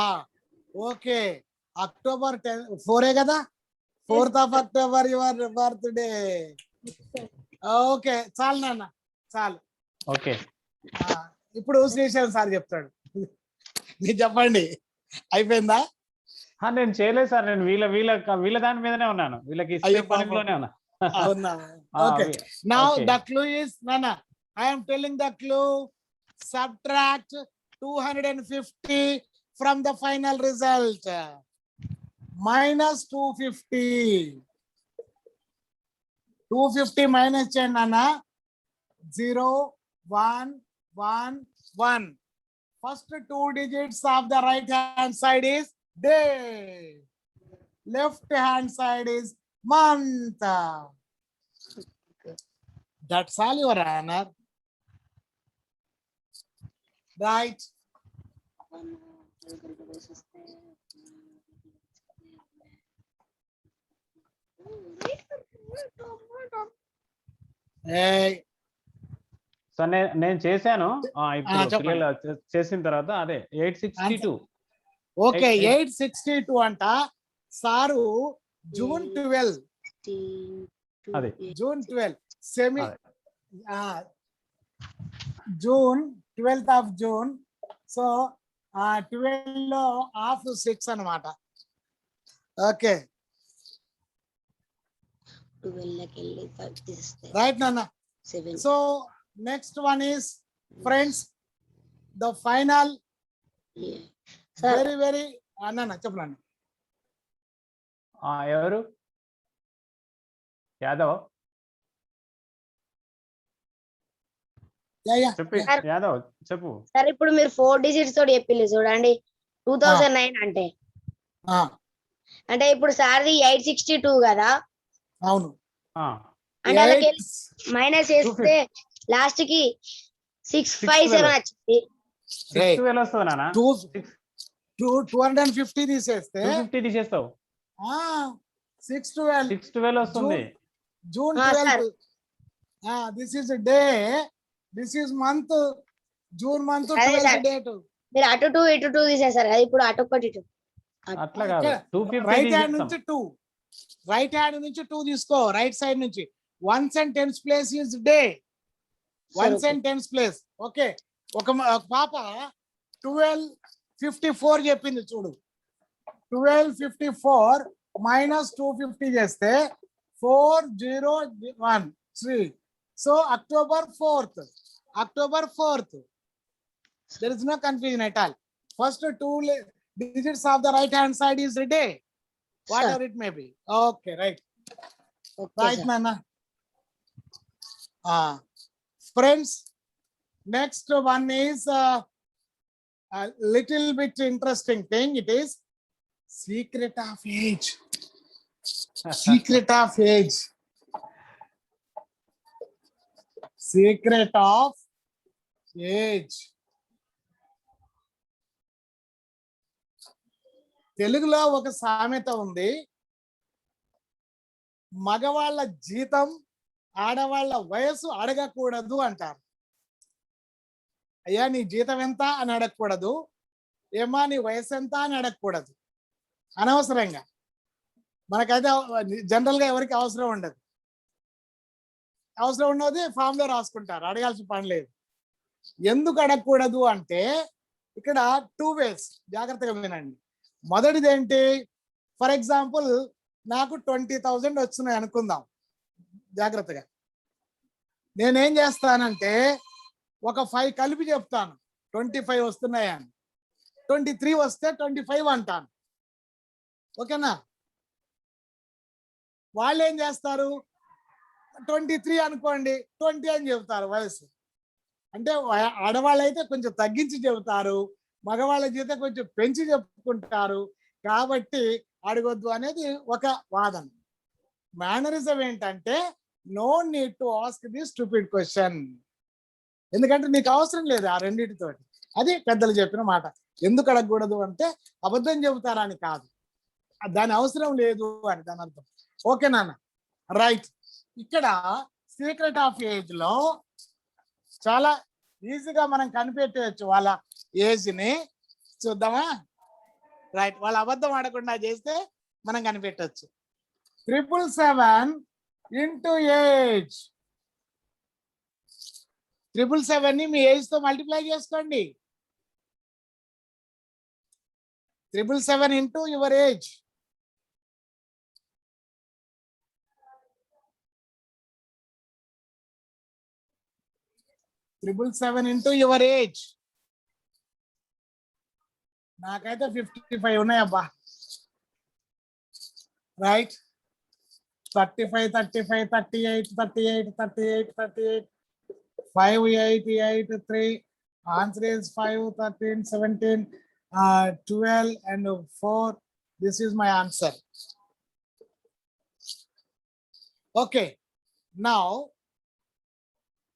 ఓకే. October 4 కదా, 4th of October your birthday. Okay చాలు నాన్న చాలు. ఓకే ఇప్పుడు శ్రీశైలం సార్ చెప్తాడు. మీరు చెప్పండి అయిపోయిందా? నేను చేయలేదు సార్, నేను వీళ్ళ దాని మీదనే ఉన్నాను, వీళ్ళకి పనిలోనే ఉన్నా. అవునా? Okay now the clue is నాన్న, I am telling the clue. Subtract 250 from the final result. Minus 250. 250 minus చేయండి నాన్న. 0 1 1 1. First 2 digits of the right hand side is day. Left hand side is month. That's all, Your Honor. Right. Hey. Sir నేను చేశాను. ఇప్పుడు చెప్పండి. పిల్లలు చేసిన తర్వాత అదే 862. ఓకే 862 అంట సారు. June 12. అదే June 12 సెమీ అదే. June 12th of June. So 12 లో హాఫ్ 6 అన్నమాట. ఓకే 12 లకి వెళ్ళి 5 తీస్తే రైట్ నాన్న. 7. So next one is friends the final. Sir very very అన్న చెప్పండి. ఎవరు? యాదవ్ చెప్పి. యాదవ్ చెప్పు. సార్ ఇప్పుడు మీరు 4 డిజిట్స్ తోటి చెప్పిల్లు చూడండి 2009 అంటే ఇప్పుడు సార్ది 862 కదా. అవును అంటే అలాగే మైనస్ చేస్తే లాస్ట్ కి 657 వచ్చింది. 612 వస్తుంది నాన్న. 250 తీసేస్తే 250 తీసేస్తావు. 612 612 వస్తుంది. June 12th. This is a day. This is month. June month 12th date. మీరు అటు 2 ఇటు 2 తీసేసారు కదా, ఇప్పుడు అటు ఒకటి ఇటు. అట్లా కాదు, 250 రైట్ హ్యాండ్ నుంచి 2. రైట్ హ్యాండ్ నుంచి 2 తీసుకో. రైట్ సైడ్ నుంచి 1s and 10s place is day. 1s and 10s place. Okay ఒక పాప 1254 చెప్పింది చూడు. 1254 minus 250 చేస్తే 4013. So October 4th. October 4th. There is no confusion at all. First 2 digits of the right hand side is ready, whatever Sir. it may be. Okay, right. Okay, Right, sir. Nana. Friends, next one is a little bit interesting thing. It is secret of age. Secret of age. Secret of age. తెలుగులో ఒక సామెత ఉంది, మగవాళ్ళ జీతం ఆడవాళ్ళ వయసు అడగకూడదు అంటారు. అయ్యా నీ జీతం ఎంత అని అడగకూడదు, ఏమా నీ వయసు ఎంత అని అడగకూడదు. అనవసరంగా మనకైతే జనరల్ గా ఎవరికి అవసరం ఉండదు. అవసరం ఉన్నది ఫామ్ లో రాసుకుంటారు, అడగాల్సిన పని లేదు. ఎందుకు అడగకూడదు అంటే ఇక్కడ 2 ways, జాగ్రత్తగా వినండి. మొదటిది ఏంటి, ఫర్ ఎగ్జాంపుల్ నాకు 20,000 వచ్చినాయి అనుకుందాం, జాగ్రత్తగా. నేనేం చేస్తానంటే ఒక 5 కలిపి చెప్తాను, 25 వస్తున్నాయని. 23 వస్తే 25 అంటాను. ఓకేనా? వాళ్ళు ఏం చేస్తారు, 23 అనుకోండి 20 అని చెబుతారు వయసు. అంటే ఆడవాళ్ళు అయితే కొంచెం తగ్గించి చెబుతారు, మగవాళ్ళ జీతం కొంచెం పెంచి చెప్పుకుంటారు. కాబట్టి అడగొద్దు అనేది ఒక వాదన. మేనరిజం ఏంటంటే no need to ask the stupid question, ఎందుకంటే నీకు అవసరం లేదు ఆ రెండింటితోటి. అది పెద్దలు చెప్పిన మాట. ఎందుకు అడగకూడదు అంటే అబద్ధం చెబుతారని కాదు, దాని అవసరం లేదు అని దాని అర్థం. ఓకే నాన్న, రైట్. ఇక్కడ సీక్రెట్ ఆఫ్ ఏజ్ లో చాలా ఈజీగా మనం కనిపెట్టవచ్చు వాళ్ళ ఏజ్ ని. చూద్దామా? రైట్, వాళ్ళ అబద్ధం ఆడకుండా చేస్తే మనం కనిపెట్టవచ్చు. 777 ఇంటూ ఏజ్. 777 ని మీ ఏజ్ తో మల్టిప్లై చేసుకోండి. 777 into your age. Triple 7 into your age. నాకైతే 55 ఉన్నాయి అబ్బా. Right, 35, 35, 38, 38, 38, 38, 5, 8, 8, 3. Answer is 5, 13, 17, 12 and 4. This is my answer. Okay, now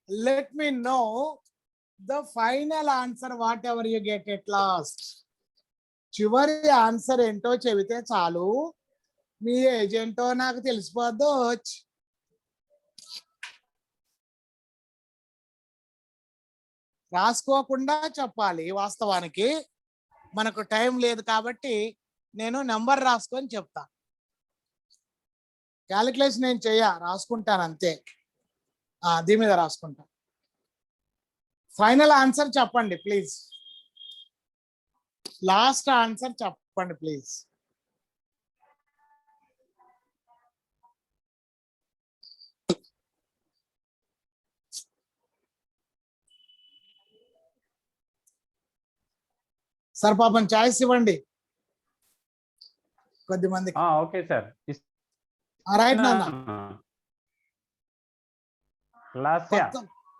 let me know the final answer, whatever you get at last. చివరి answer ఏంటో చెబితే చాలు, మీ age ఏంటో నాకు తెలిసిపోద్దు. రాసుకోకుండా చెప్పాలి. వాస్తవానికి మనకు టైం లేదు కాబట్టి నేను నెంబర్ రాసుకొని చెప్తా. క్యాలిక్యులేషన్ నేను రాసుకుంటాను అంతే. దీని మీద రాసుకుంటా. ఫైనల్ ఆన్సర్ చెప్పండి ప్లీజ్. లాస్ట్ ఆన్సర్ చెప్పండి ప్లీజ్. సార్ పాపం ఛాయిస్ ఇవ్వండి కొద్ది మందికి. Okay sir. రైట్ నాన్న.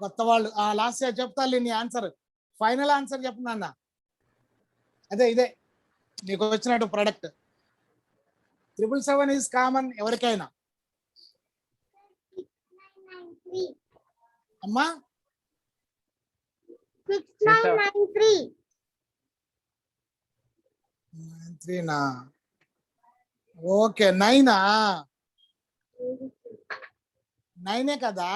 కొత్త వాళ్ళు లాస్ట్ ఇయర్ చెప్తాను నీ ఆన్సర్. ఫైనల్ ఆన్సర్ చెప్పు నాన్న. అదే ఇదే నీకు వచ్చినట్టు ప్రొడక్ట్. 777 ఈజ్ కామన్ ఎవరికైనా. అమ్మా 6993. 93 ఓకే 9 9 కదా.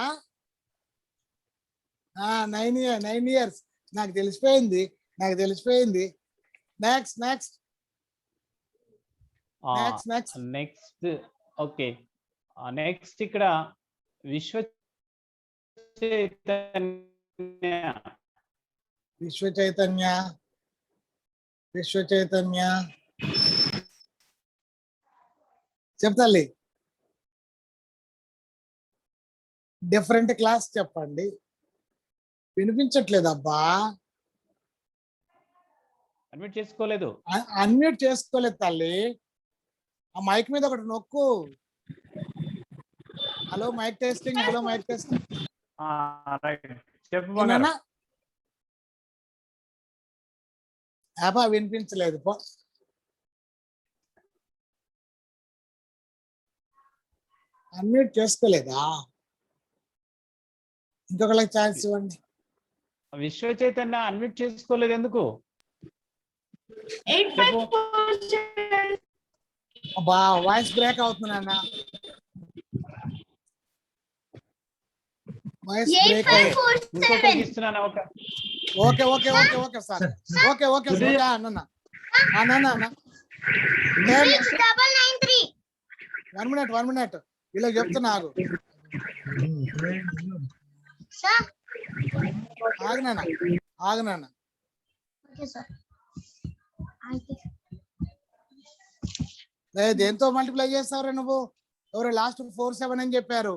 9 years. నాకు తెలిసిపోయింది. Next okay. నెక్స్ట్ ఇక్కడ విశ్వ చైతన్య చెప్తాలి. డిఫరెంట్ క్లాస్ చెప్పండి. వినిపించట్లేదు అబ్బా. అడ్మిట్ చేసుకోలేదు. అన్మ్యూట్ చేసుకోలేదు తల్లి. ఆ మైక్ మీద ఒకటి నొక్కు. Hello mike testing, hello mike testing. Right, చెప్పు బంగారం. యాపా వినిపించలేదు పో. అన్మ్యూట్ చేసుకోలేదా? ఇంకొకరికి ఛాన్స్ ఇవ్వండి. విశ్వ చైతన్య అన్మ్యూట్ చేసుకోలేదు ఎందుకు? అబ్బా వాయిస్ బ్రేక్ అవుతుంది అన్న. వాయిస్ బ్రేక్ అవుతుంది. ఇంకొకరికి ఇస్తున్నాను. Okay okay okay okay sir. Okay okay okay అన్న. అన్న 1 minute ఇలా చెప్తున్నా. ఆగనా దేంతో మల్టిప్లై చేస్తావురా నువ్వు? ఎవరు లాస్ట్ 47 అని చెప్పారు?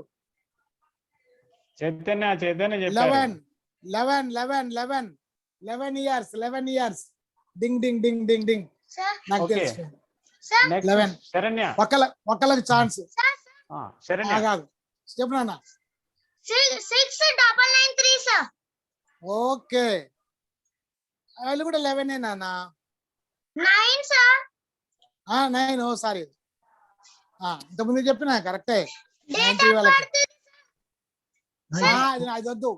చైతన్య 11 years. డింగ్ డింగ్ డింగ్ డింగ్ డింగ్. నాకు తెలుసు. శరణ్య, ఒక్కళ్ళకి ఛాన్స్. శరణ్య చెప్పు నాన్న. 6993 సార్. ఓకే, వాళ్ళు కూడా 11 నాన్న. 9 సార్. 9. ఓ సారీ, ఇంతకుముందు చెప్పినా కరెక్టే. 93 వాళ్ళకి అది వద్దు,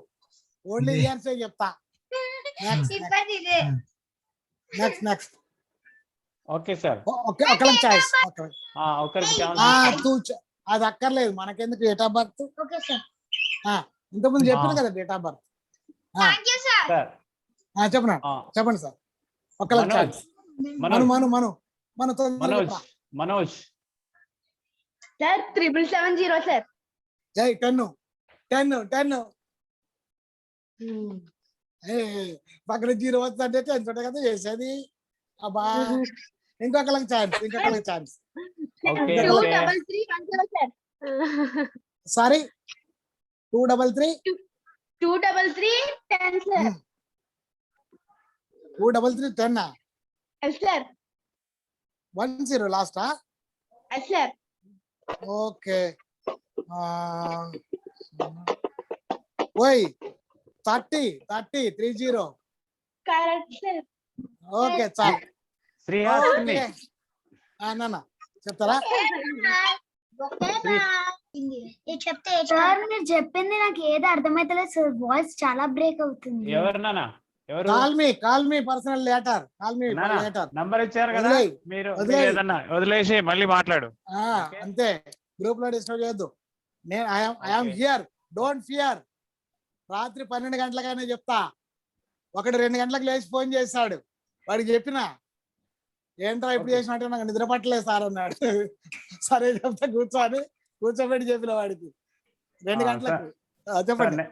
ఓన్లీ ఇయర్స్ చెప్తా. నెక్స్ట్. ఓకే సార్, ఒకళ్ళకి ఛాయిస్. అది అక్కర్లేదు మనకెందుకు. Date of birth okay sir. ఇంతకుముందు చెప్పిన కదా డేట్ ఆఫ్ బర్త్. చెప్పండి సార్. ఒకళ్ళకి ఛాయిస్. Manoj sir 7770 sir. జై 10. పక్కన 0 వస్తుందంటే 10 ఉంటాయి కదా చేసేది. అబ్బా ఇంకొకళ్ళకి ఛాన్స్. Sorry 233 10 sir. 233 10 సార్. 10 లాస్టా? సార్. ఓకే. ఓయ్ 30 30. Correct sir. ఓకే చాలు. శ్రీహాసిని నాన్న చెప్తారా? చెప్తే సార్ మీరు చెప్పింది నాకు ఏది అర్థమైతలేదు సార్. వాయిస్ చాలా బ్రేక్ అవుతుంది. ఎవరు నాన్న? ఎవరు? Call me personal later. Number ఇచ్చారు కదా మీరు. ఏదన్నా వదిలేసి మళ్ళీ మాట్లాడు. అంతే, గ్రూప్ లో డిస్టర్బ్ చేయొద్దు. నేను ఐఎమ్ హియర్, డోంట్ ఫియర్. రాత్రి 12 గంటలకైనా చెప్తా. 1-2 గంటలకు లేచి ఫోన్ చేశాడు. వాడికి చెప్పిన ఏంట్రా ఇప్పుడు చేసినట్టు, నాకు నిద్ర పట్టలేదు సార్ అన్నాడు. సరే చెప్తా కూర్చోబెట్టి చెప్పిన వాడికి 2 గంటలకు. చెప్పండి.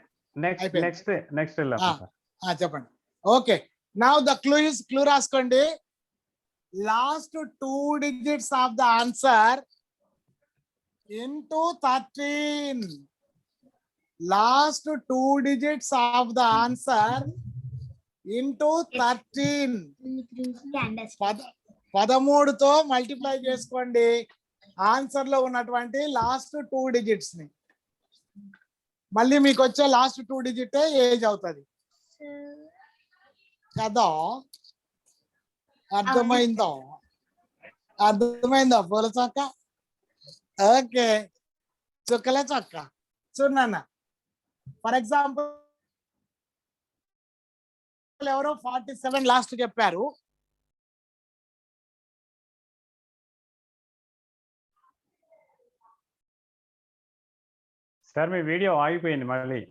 చెప్పండి. ఓకే, నౌ ద క్లూ రాసుకోండి. Last 2 digits of the answer into 13. Last 2 digits of the answer into 13. 13తో మల్టిప్లై చేసుకోండి ఆన్సర్ లో ఉన్నటువంటి లాస్ట్ 2 digits ని. మళ్ళీ మీకు వచ్చే లాస్ట్ 2 digit ఏజ్ అవుతుంది కదా. అర్థమైందో పూల చొక్క? ఓకే, చుక్కలే చొక్క. చూడన్న, ఫర్ ఎగ్జాంపుల్ ఎవరో 47 లాస్ట్ చెప్పారు. సార్ మీ వీడియో ఆగిపోయింది మళ్ళీ.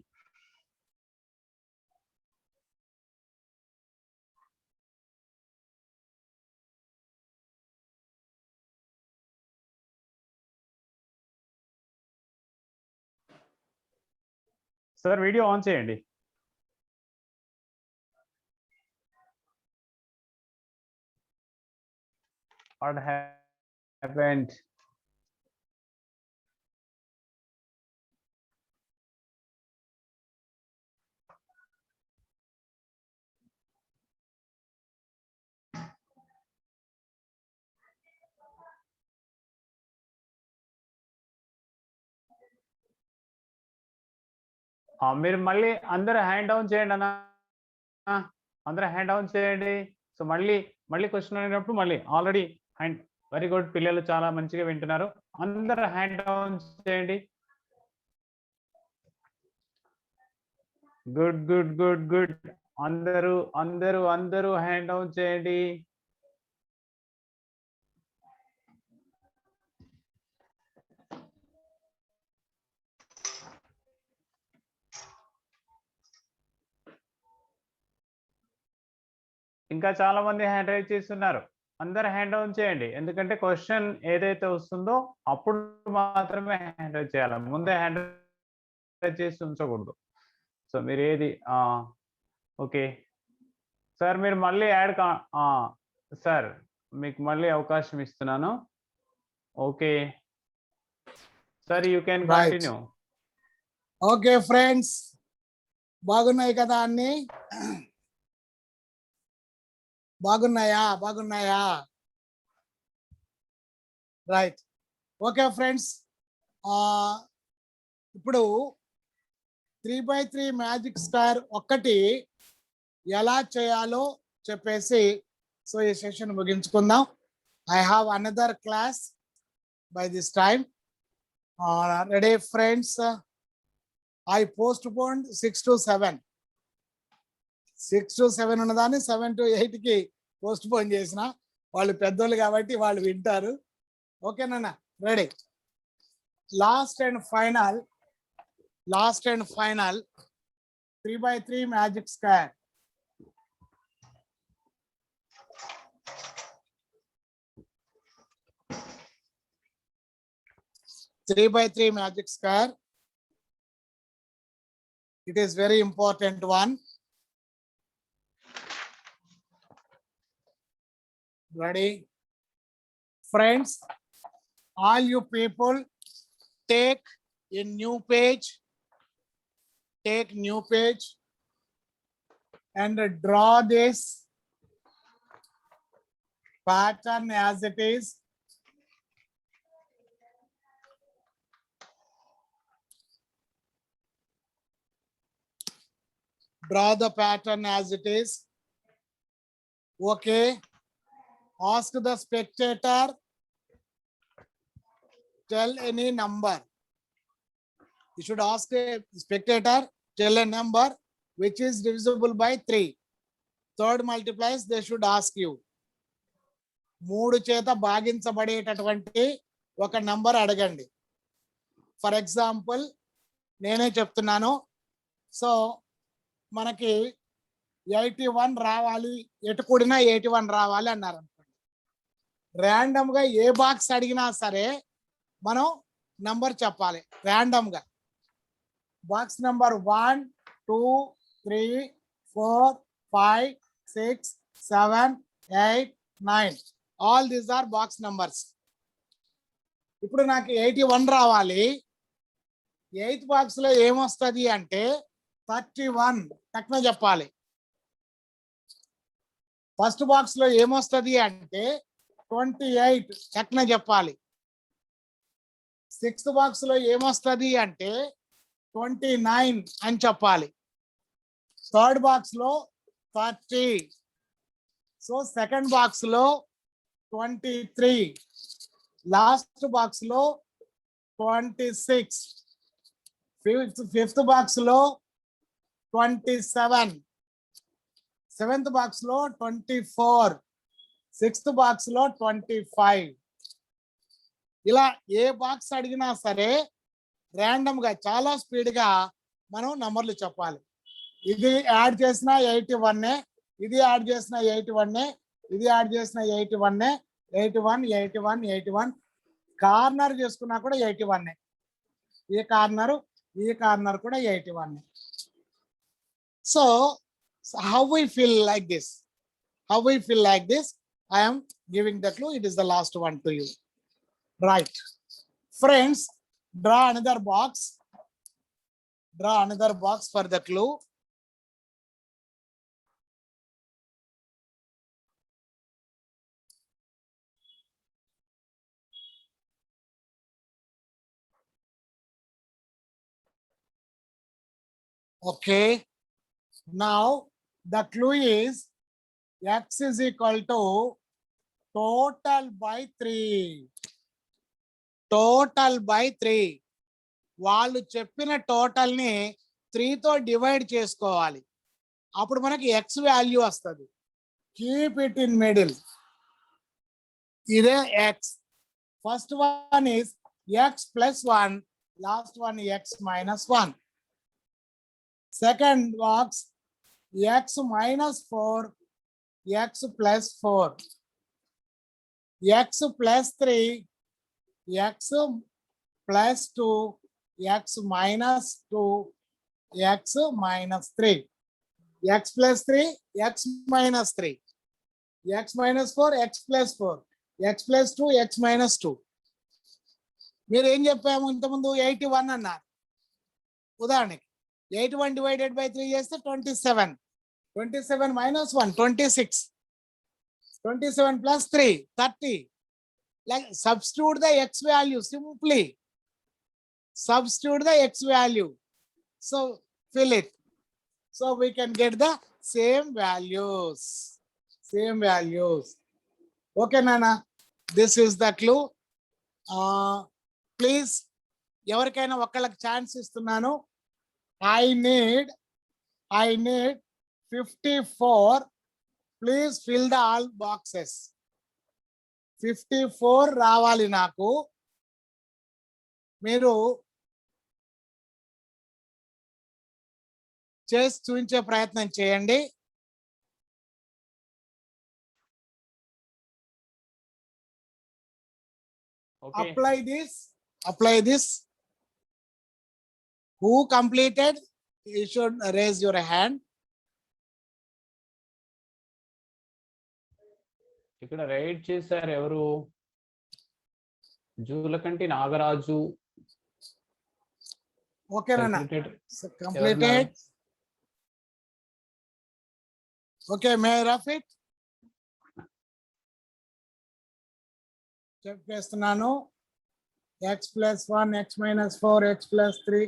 సార్ వీడియో ఆన్ చేయండి. What happened? మీరు మళ్ళీ అందరూ హ్యాండ్ డౌన్ చేయండి అన్న. అందరూ హ్యాండ్ డౌన్ చేయండి. సో మళ్ళీ క్వశ్చన్ అడిగినప్పుడు మళ్ళీ ఆల్రెడీ హ్యాండ్. వెరీ గుడ్, పిల్లలు చాలా మంచిగా వింటున్నారు. అందరూ హ్యాండ్ డౌన్ చేయండి. Good good good good. అందరూ హ్యాండ్ డౌన్ చేయండి. ఇంకా చాలా మంది హ్యాండ్ రైజ్ చేస్తున్నారు. అందరు హ్యాండ్ డౌన్ చేయండి. ఎందుకంటే క్వశ్చన్ ఏదైతే వస్తుందో అప్పుడు మాత్రమే హ్యాండ్ రైజ్ చేయాలి. ముందే హ్యాండ్ రైజ్ చేసి ఉంచకూడదు. సో మీరు ఏది ఓకే సార్, మీరు మళ్ళీ యాడ్ సార్ మీకు మళ్ళీ అవకాశం ఇస్తున్నాను. Okay sir, you can continue. Okay friends, బాగున్నాయి కదా అన్ని? బాగున్నాయా? రైట్. ఓకే ఫ్రెండ్స్, ఇప్పుడు 3x3 మ్యాజిక్ స్టార్ ఒక్కటి ఎలా చేయాలో చెప్పేసి సో ఈ సెషన్ ముగించుకుందాం. I have another class by this time. Ready friends? I postponed 6 to 7. 6 to 7 ఉన్నదాన్ని 7 to 8 కి పోస్ట్ పోన్ చేసిన. వాళ్ళు పెద్దోళ్ళు కాబట్టి వాళ్ళు వింటారు. ఓకేనా? Ready. Last and final 3x3 magic square. Three by three magic square. It is very important one. Ready? Friends, all you people take a new page. Take new page and draw this pattern as it is. Draw the pattern as it is. Okay. Ask the spectator, tell any number. You should ask a spectator, tell a number which is divisible by 3. Third multiplies, they should ask you. 3 చేత భాగించబడేటటువంటి ఒక number అడగండి. For example నేనే చెప్తున్నాను. So మనకి 81 రావాలి, ఎటు కూడినా 81 రావాలి అన్నారు అనుకోండి. ర్యాండమ్ గా ఏ బాక్స్ అడిగినా సరే మనం నంబర్ చెప్పాలి ర్యాండమ్ గా. Box number 1 2 3 4 5 6 7 8 9 all these are box numbers. ఇప్పుడు నాకు 81 రావాలి. 8th బాక్స్ లో ఏమొస్తుంది అంటే 31 టక్న చెప్పాలి. ఫస్ట్ బాక్స్ లో ఏమొస్తుంది అంటే 28 టక్న చెప్పాలి. 6th బాక్స్ లో ఏమొస్తుంది అంటే 29 అని చెప్పాలి. థర్డ్ బాక్స్ లో 30. సో సెకండ్ బాక్స్ లో 23. లాస్ట్ బాక్స్ లో 26. ఫిఫ్త్ బాక్స్ లో 27. సెవెంత్ బాక్స్ లో 24. 6th బాక్స్ లో 25. ఇలా ఏ బాక్స్ అడిగినా సరే ర్యాండమ్ గా చాలా స్పీడ్ గా మనం నంబర్లు చెప్పాలి. ఇది యాడ్ చేసిన 81, ఇది యాడ్ చేసిన 81, ఇది యాడ్ చేసిన 81, 81 81 81. కార్నర్ చేసుకున్నా కూడా 81. ఈ కార్నర్ కూడా 81. So how we feel like this? I am giving the clue. It is the last one to you. Right. Friends, draw another box for the clue. Okay. Now the clue is x is equal to total by 3. Total by 3. వాళ్ళు చెప్పిన total ని 3 తో divide చేసుకోవాలి. అప్పుడు మనకి x value వస్తుంది. Keep it in middle. ఇదే x. First one is x plus 1. Last one x minus 1. Second box x minus 4, x plus 4, x plus 3, x plus 2, x minus 2, x minus 3, x plus 3, x minus 3, x minus 4, x plus 4, x plus 2, x minus 2. మీరు ఏం చెప్పాము ఇంతకుముందు 81 అన్నారు. ఉదాహరణకి 81 divided by 3 చేస్తే 27. 27 minus 1, 26. 27 plus 3, 30. Like substitute the x value simply. Substitute the x value. So fill it. So we can get the same values. Same values. Okay, Nana. This is the clue. Please, ఎవరికైనా ఒకళ్ళకి chance ఇస్తున్నాను. I need 54. Please fill the all boxes. 54 రావాలి నాకు. మీరు చేసి చూపించే ప్రయత్నం చేయండి. Okay. Apply this. Who completed? You should raise your hand. ఇక్కడ రైడ్ చేశారు ఎవరు? Julakanti Nagaraju. Okay, Nana. So, completed. Okay, may I rough it? Check చేస్తున్నాను. x plus 1, x minus 4, x plus 3,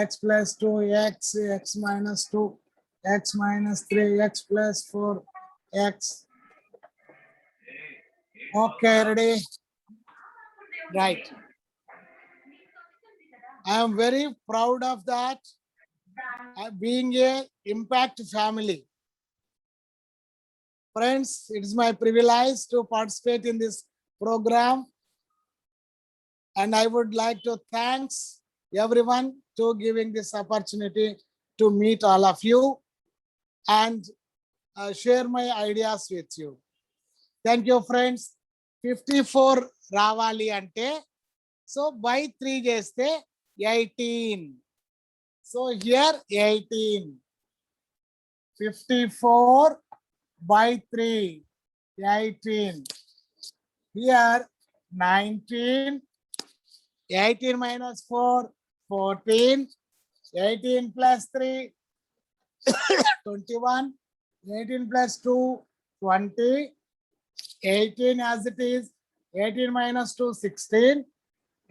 x plus 2, x minus 2, x minus 3, x plus 4, x. Okay, ready? Right. I am very proud of that. Being a impact family. Friends, it is my privilege to participate in this program. And I would like to thanks everyone to giving this opportunity to meet all of you and share my ideas with you. Thank you, friends. 54 రావాలి అంటే so by 3 చేస్తే 18. So here 18. 54 by 3, 18. Here 19. 18 minus 4, 14. 18 plus 3, 21. 18 plus 2, 20. 18 as it is. 18 minus 2, 16.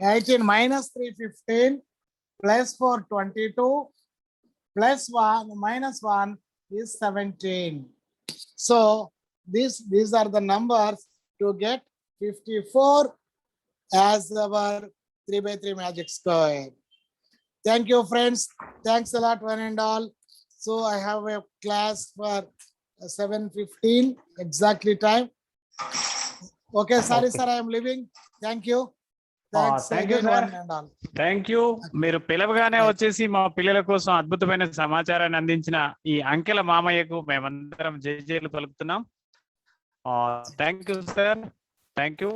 18 minus 3, 15. Plus 4, 22. Plus 1 minus 1 is 17. So these are the numbers to get 54 as our 3x3 magic square. Thank you, friends. Thanks a lot, one and all. So I have a class for 7:15 exactly time. Okay, sorry, Okay. sir, I am leaving. Thank you. Thanks thank you, again, sir. one and all. Thank you. మీరు పిలవగానే వచ్చేసి మా పిల్లల కోసం అద్భుతమైన సమాచారాన్ని అందించిన ఈ అంకెల మామయ్యకు మేమందరం జైలు పలుకుతున్నాం. Thank you sir. Thank you.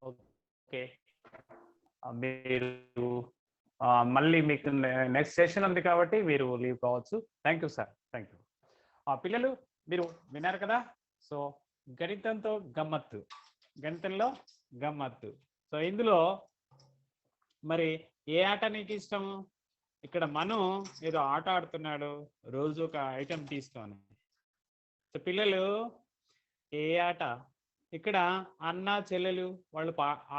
Okay, మీరు మళ్ళీ మీకు నెక్స్ట్ సెషన్ ఉంది కాబట్టి మీరు లీవ్ కావచ్చు. Thank you sir. Thank you. పిల్లలు, మీరు విన్నారు కదా. సో గణితంలో గమ్మత్తు. సో ఇందులో మరి ఏ ఆట నీకు ఇష్టం? ఇక్కడ మను ఏదో ఆట ఆడుతున్నాడు, రోజు ఒక ఐటెం తీసుకొని. సో పిల్లలు ఏ ఆట? ఇక్కడ అన్న చెల్లెలు వాళ్ళు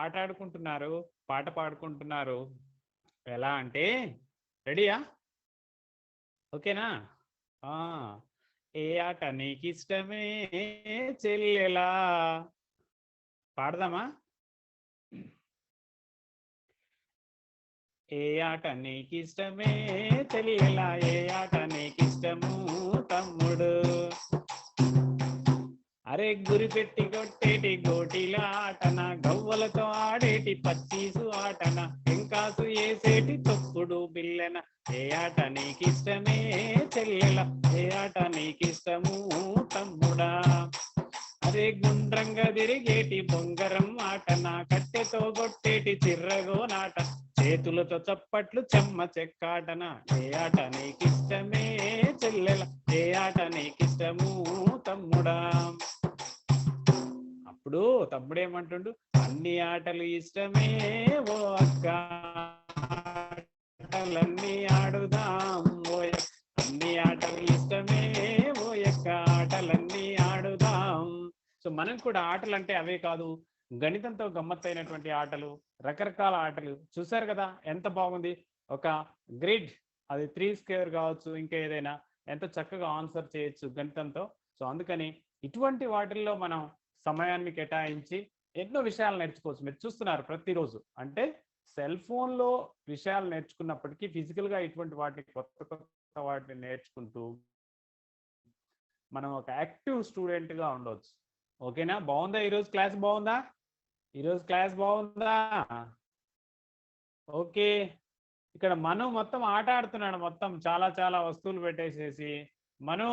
ఆట ఆడుకుంటున్నారు, పాట పాడుకుంటున్నారు. ఎలా అంటే, రెడీయా? ఓకేనా? ఏ ఆట నీకిష్టమే చెల్లెలా, పాడదామా? ఏ ఆట నీకిష్టమే చెల్లెలా, ఏ ఆట నీకిష్టము తమ్ముడు, అరే గురి పెట్టి కొట్టేటి గోటిల ఆటన, గవ్వలతో ఆడేటి పచ్చీసు ఆటన, ఎంకాసు వేసేటి తొక్కుడు బిల్లెన, ఏ ఆట నీకిష్టమే చెల్లెల, ఏ ఆట నీకిష్టము తమ్ముడా, అరే గుండ్రంగా తిరిగేటి బొంగరం ఆటన, కట్టెతో కొట్టేటి చిర్రగో నాట, చేతులతో చప్పట్లు చెమ్మ చెక్కాటన, ఏ ఆట నీకిష్టమే చెల్లెల, ఏ ఆట నీకిష్టము తమ్ముడా. అప్పుడు తమ్ముడు ఏమంటుండు, అన్ని ఆటలు ఇష్టమే ఓ అక్క, ఆటలన్నీ ఆడుదాం ఓయ, అన్ని ఆటలు ఇష్టమే ఓ అక్క, ఆటలన్నీ ఆడుదాం. సో మనం కూడా ఆటలు అంటే అవే కాదు, గణితంతో గమ్మత్తైనటువంటి ఆటలు, రకరకాల ఆటలు చూసారు కదా, ఎంత బాగుంది. ఒక గ్రిడ్, అది 3 స్క్వేర్ కావచ్చు, ఇంకా ఏదైనా, ఎంత చక్కగా ఆన్సర్ చేయొచ్చు గణితంతో. సో అందుకని ఇటువంటి వాటిల్లో మనం సమయాన్ని కేటాయించి ఎన్నో విషయాలు నేర్చుకోవచ్చు. మీరు చూస్తున్నారు ప్రతిరోజు, అంటే సెల్ ఫోన్లో విషయాలు నేర్చుకున్నప్పటికీ ఫిజికల్గా ఇటువంటి వాటిని కొత్త కొత్త వాటిని నేర్చుకుంటూ మనం ఒక యాక్టివ్ స్టూడెంట్గా ఉండవచ్చు. ఓకేనా? బాగుందా? ఈరోజు క్లాస్ బాగుందా? ఈరోజు క్లాస్ బాగుందా? ఓకే. ఇక్కడ మను మొత్తం ఆట ఆడుతున్నాడు, మొత్తం చాలా చాలా వస్తువులు పెట్టేసేసి. మను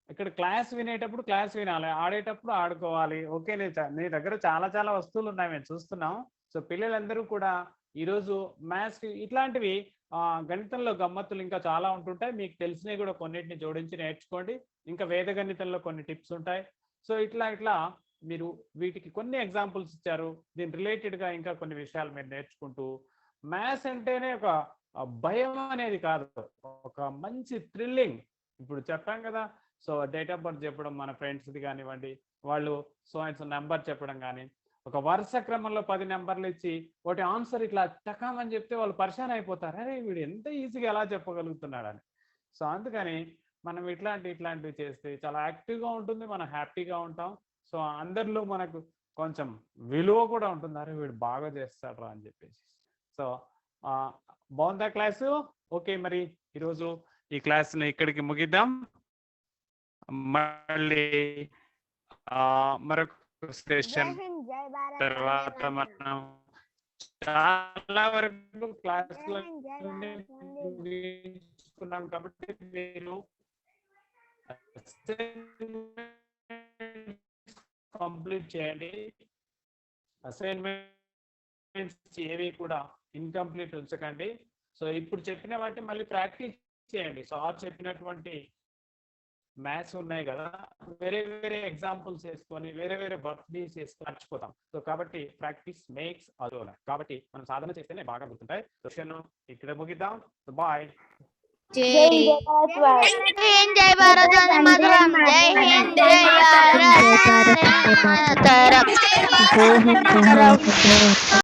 ఇక్కడ క్లాస్ వినేటప్పుడు క్లాస్ వినాలి, ఆడేటప్పుడు ఆడుకోవాలి. ఓకే, నీ దగ్గర చాలా చాలా వస్తువులు ఉన్నాయి, మేము చూస్తున్నాం. సో పిల్లలందరూ కూడా ఈరోజు మ్యాథ్స్ ఇట్లాంటివి గణితంలో గమ్మత్తులు ఇంకా చాలా ఉంటుంటాయి, మీకు తెలిసినవి కూడా కొన్నిటిని జోడించి నేర్చుకోండి. ఇంకా వేద గణితంలో కొన్ని టిప్స్ ఉంటాయి. సో ఇట్లా మీరు వీటికి కొన్ని ఎగ్జాంపుల్స్ ఇచ్చారు, దీని రిలేటెడ్గా ఇంకా కొన్ని విషయాలు మీరు నేర్చుకుంటూ, మ్యాథ్స్ అంటేనే ఒక భయం అనేది కాదు, ఒక మంచి థ్రిల్లింగ్. ఇప్పుడు చెప్పాం కదా, సో డేట్ ఆఫ్ బర్త్ చెప్పడం మన ఫ్రెండ్స్ది కానివ్వండి, వాళ్ళు సో అండ్ సో నెంబర్ చెప్పడం కానీ, ఒక వరుస క్రమంలో 10 నెంబర్లు ఇచ్చి వాటి ఆన్సర్ ఇట్లా టకామని చెప్తే వాళ్ళు పరిశాన్ అయిపోతారు, అరే వీడు ఎంత ఈజీగా ఎలా చెప్పగలుగుతున్నాడని. సో అందుకని మనం ఇట్లాంటివి చేస్తే చాలా యాక్టివ్గా ఉంటుంది, మనం హ్యాపీగా ఉంటాం. సో అందరిలో మనకు కొంచెం విలువ కూడా ఉంటుంది, అరే వీడు బాగా చేస్తాడు అని చెప్పేసి. సో బాగుందా క్లాసు? ఓకే, మరి ఈరోజు ఈ క్లాస్ని ఇక్కడికి ముగిద్దాం. మళ్ళీ మరొక సెషన్ తర్వాత మనం చాలా వరకు క్లాసులు ముగించుకున్నాం కాబట్టి మీరు కంప్లీట్ చేయండి. అసైన్మెంట్స్ ఏవి కూడా ఇన్కంప్లీట్ ఉంచకండి. సో ఇప్పుడు చెప్పిన వాటిని మళ్ళీ ప్రాక్టీస్ చేయండి. సార్ చెప్పినటువంటి మ్యాథ్స్ ఉన్నాయి కదా, వేరే వేరే ఎగ్జాంపుల్స్ వేసుకొని వేరే వేరే బర్త్డేస్ వేసుకొని మర్చిపోతాం. సో కాబట్టి ప్రాక్టీస్ మేక్స్ అదోలా, కాబట్టి మనం సాధన చేస్తేనే బాగా గుర్తుంటాయి. సెషన్ ఇక్కడ ముగిద్దాం. బాయ్. జై భారత్ వందే మాతరం. జై హింద్, జై భారత్.